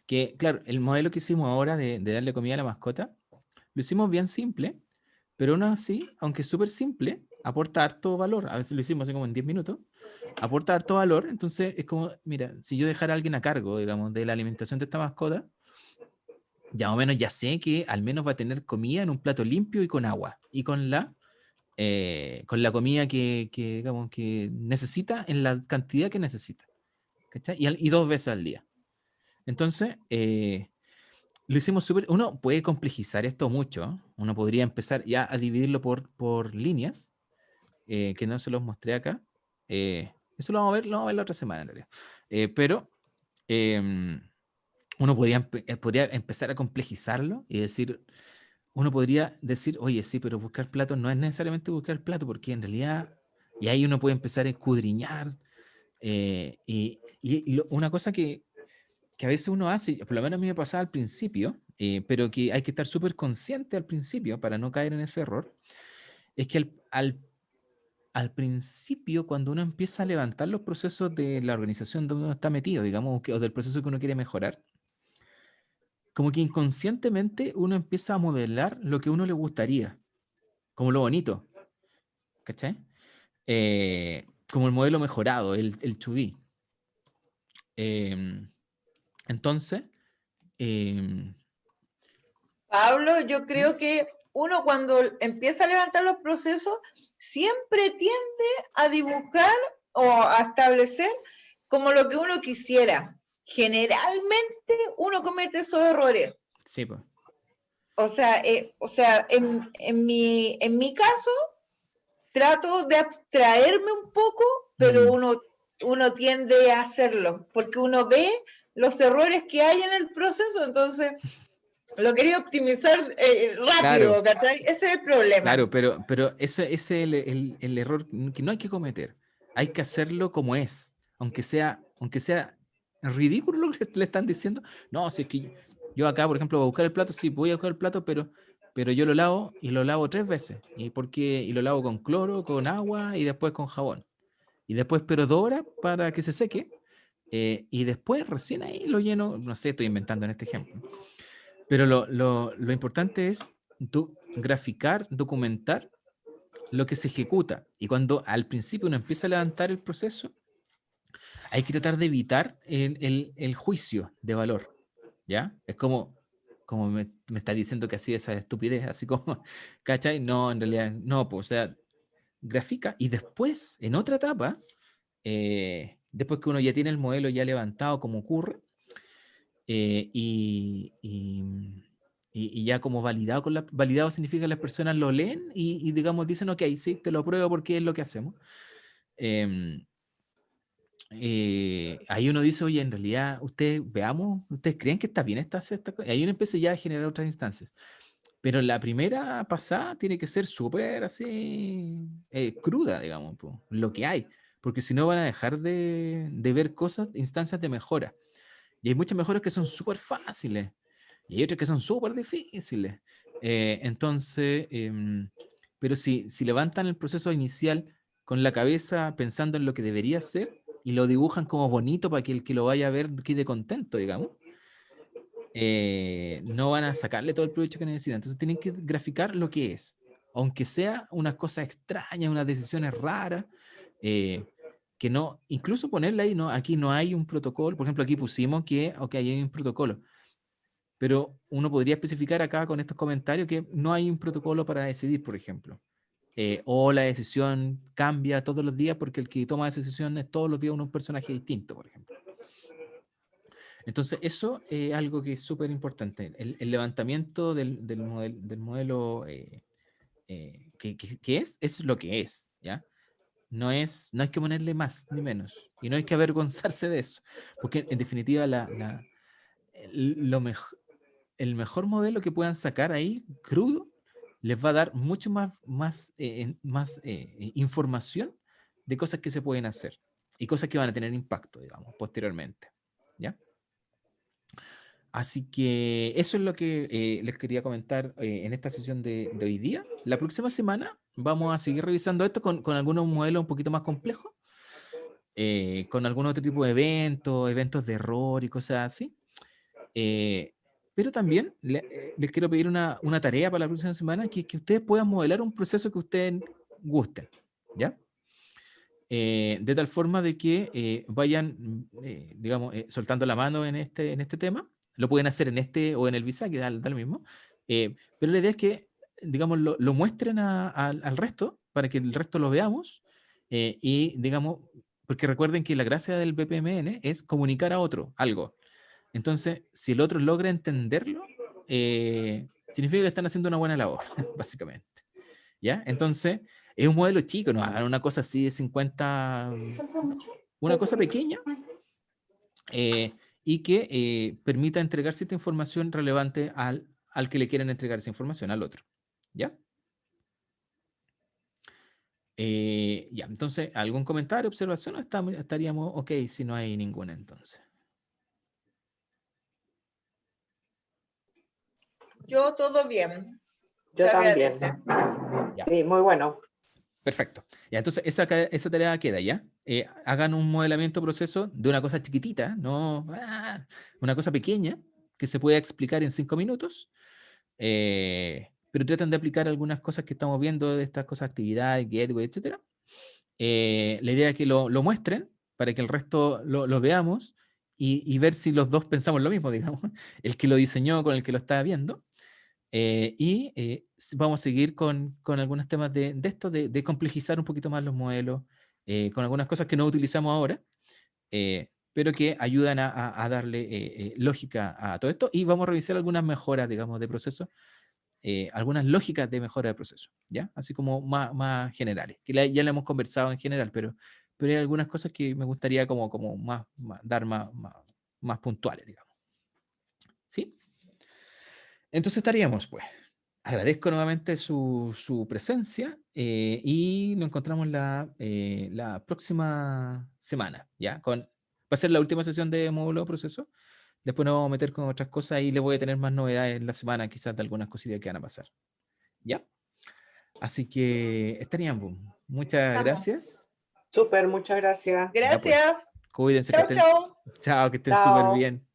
que claro, el modelo que hicimos ahora de darle comida a la mascota, lo hicimos bien simple, pero aún así, aunque es súper simple, aporta harto valor. A veces lo hicimos así como en 10 minutos, aporta harto valor. Entonces es como, mira, si yo dejara a alguien a cargo, digamos, de la alimentación de esta mascota, ya más o menos ya sé que al menos va a tener comida en un plato limpio y con agua, y con la comida digamos, que necesita en la cantidad que necesita. ¿Cachai? Y 2 veces al día. Entonces, lo hicimos súper. Uno puede complejizar esto mucho, ¿eh? Uno podría empezar ya a dividirlo por líneas, que no se los mostré acá. Eso lo vamos a ver la otra semana, en realidad. Pero uno podría empezar a complejizarlo y decir, uno podría decir, oye, sí, pero buscar platos no es necesariamente buscar plato, porque en realidad, y ahí uno puede empezar a escudriñar. Una cosa que a veces uno hace, por lo menos a mí me pasaba al principio, pero que hay que estar súper consciente al principio para no caer en ese error, es que al principio, cuando uno empieza a levantar los procesos de la organización donde uno está metido, digamos, o del proceso que uno quiere mejorar, como que inconscientemente uno empieza a modelar lo que a uno le gustaría, como lo bonito, ¿cachai? Como el modelo mejorado, el to be. Entonces, em, Pablo, yo creo que uno cuando empieza a levantar los procesos siempre tiende a dibujar o a establecer como lo que uno quisiera. Generalmente uno comete esos errores. sí, pues. O sea, en mi caso, trato de abstraerme un poco, pero uno tiende a hacerlo, porque uno ve los errores que hay en el proceso, entonces lo quería optimizar rápido, Claro, ¿cachai? Ese es el problema. claro, pero ese es el error que no hay que cometer. Hay que hacerlo como es, aunque sea ridículo lo que le están diciendo. No, si es que yo acá, por ejemplo, voy a buscar el plato, sí, voy a buscar el plato, pero yo lo lavo y lo lavo 3 veces. Y lo lavo con cloro, con agua y después con jabón. Y después espero 2 horas para que se seque. Y después recién ahí lo lleno, no sé, estoy inventando en este ejemplo. Pero lo importante es graficar, documentar lo que se ejecuta. Y cuando al principio uno empieza a levantar el proceso, hay que tratar de evitar el juicio de valor. ¿Ya? Es como me está diciendo que así esa estupidez, así como, ¿cachai? No, en realidad, no, pues, o sea, grafica y después, en otra etapa, después que uno ya tiene el modelo ya levantado como ocurre, eh, y, y, y ya como validado, validado significa que las personas lo leen y digamos dicen, ok, sí, te lo apruebo porque es lo que hacemos. Em, Ahí uno dice, oye, en realidad, ustedes creen que está bien esta cosa. Ahí uno empieza ya a generar otras instancias. Pero la primera pasada tiene que ser súper así, cruda, digamos, lo que hay. Porque si no van a dejar de ver cosas, instancias de mejora. Y hay muchas mejoras que son súper fáciles y hay otras que son súper difíciles. Entonces, pero si levantan el proceso inicial con la cabeza pensando en lo que debería ser y lo dibujan como bonito para que el que lo vaya a ver quede contento, digamos, no van a sacarle todo el provecho que necesitan. Entonces tienen que graficar lo que es, aunque sea unas cosas extrañas, unas decisiones raras, que no, incluso ponerle ahí, no, aquí no hay un protocolo. Por ejemplo, aquí pusimos que, ok, hay un protocolo, pero uno podría especificar acá con estos comentarios que no hay un protocolo para decidir, por ejemplo. O la decisión cambia todos los días porque el que toma esa decisión es todos los días un personaje distinto, por ejemplo. Entonces, eso es algo que es súper importante. El levantamiento del modelo que es lo que es, ¿ya? No hay que ponerle más ni menos. Y no hay que avergonzarse de eso. Porque en definitiva, el mejor modelo que puedan sacar ahí, crudo, les va a dar mucho más información de cosas que se pueden hacer y cosas que van a tener impacto, digamos, posteriormente. ¿Ya? Así que eso es lo que les quería comentar en esta sesión de hoy día. La próxima semana vamos a seguir revisando esto con algunos modelos un poquito más complejos, con algún otro tipo de eventos de error y cosas así. Pero también les quiero pedir una tarea para la próxima semana, que ustedes puedan modelar un proceso que ustedes gusten, ¿ya? De tal forma de que vayan, digamos, soltando la mano en este tema. Lo pueden hacer en este o en el visa, que da lo mismo. Pero la idea es que, digamos, lo muestren al resto, para que el resto lo veamos. Y, digamos, porque recuerden que la gracia del BPMN es comunicar a otro algo. Entonces, si el otro logra entenderlo, significa que están haciendo una buena labor, básicamente. ¿Ya? Entonces, es un modelo chico, no hagan una cosa así de 50, una cosa pequeña, y que permita entregar cierta información relevante al que le quieren entregar esa información, al otro. ¿Ya? Ya, entonces, ¿algún comentario, observación? Estaríamos ok si no hay ninguna entonces. Yo todo bien. Yo Se también. agradece. Ya. Sí, muy bueno. Perfecto. Ya, entonces esa tarea queda ya. Hagan un modelamiento proceso de una cosa chiquitita, no una cosa pequeña que se pueda explicar en 5 minutos, pero tratan de aplicar algunas cosas que estamos viendo de estas cosas, actividades, gateway, etc. La idea es que lo muestren para que el resto lo veamos y ver si los dos pensamos lo mismo, digamos, el que lo diseñó con el que lo está viendo. Vamos a seguir con algunos temas de esto, de complejizar un poquito más los modelos, con algunas cosas que no utilizamos ahora, pero que ayudan a darle lógica a todo esto. Y vamos a revisar algunas mejoras, digamos, de proceso, algunas lógicas de mejora de proceso, ¿ya? Así como más generales, que ya le hemos conversado en general, pero hay algunas cosas que me gustaría como dar más puntuales, digamos. ¿Sí? Entonces estaríamos, pues. Agradezco nuevamente su presencia y nos encontramos la próxima semana, ¿ya? Va a ser la última sesión de módulo proceso. Después nos vamos a meter con otras cosas y les voy a tener más novedades en la semana, quizás de algunas cosillas que van a pasar, ¿ya? Así que estaríamos. Muchas gracias. Súper, muchas gracias. Ya pues, Gracias. cuídense, que Chao, estén, chao. chao, que estén súper Chao. bien.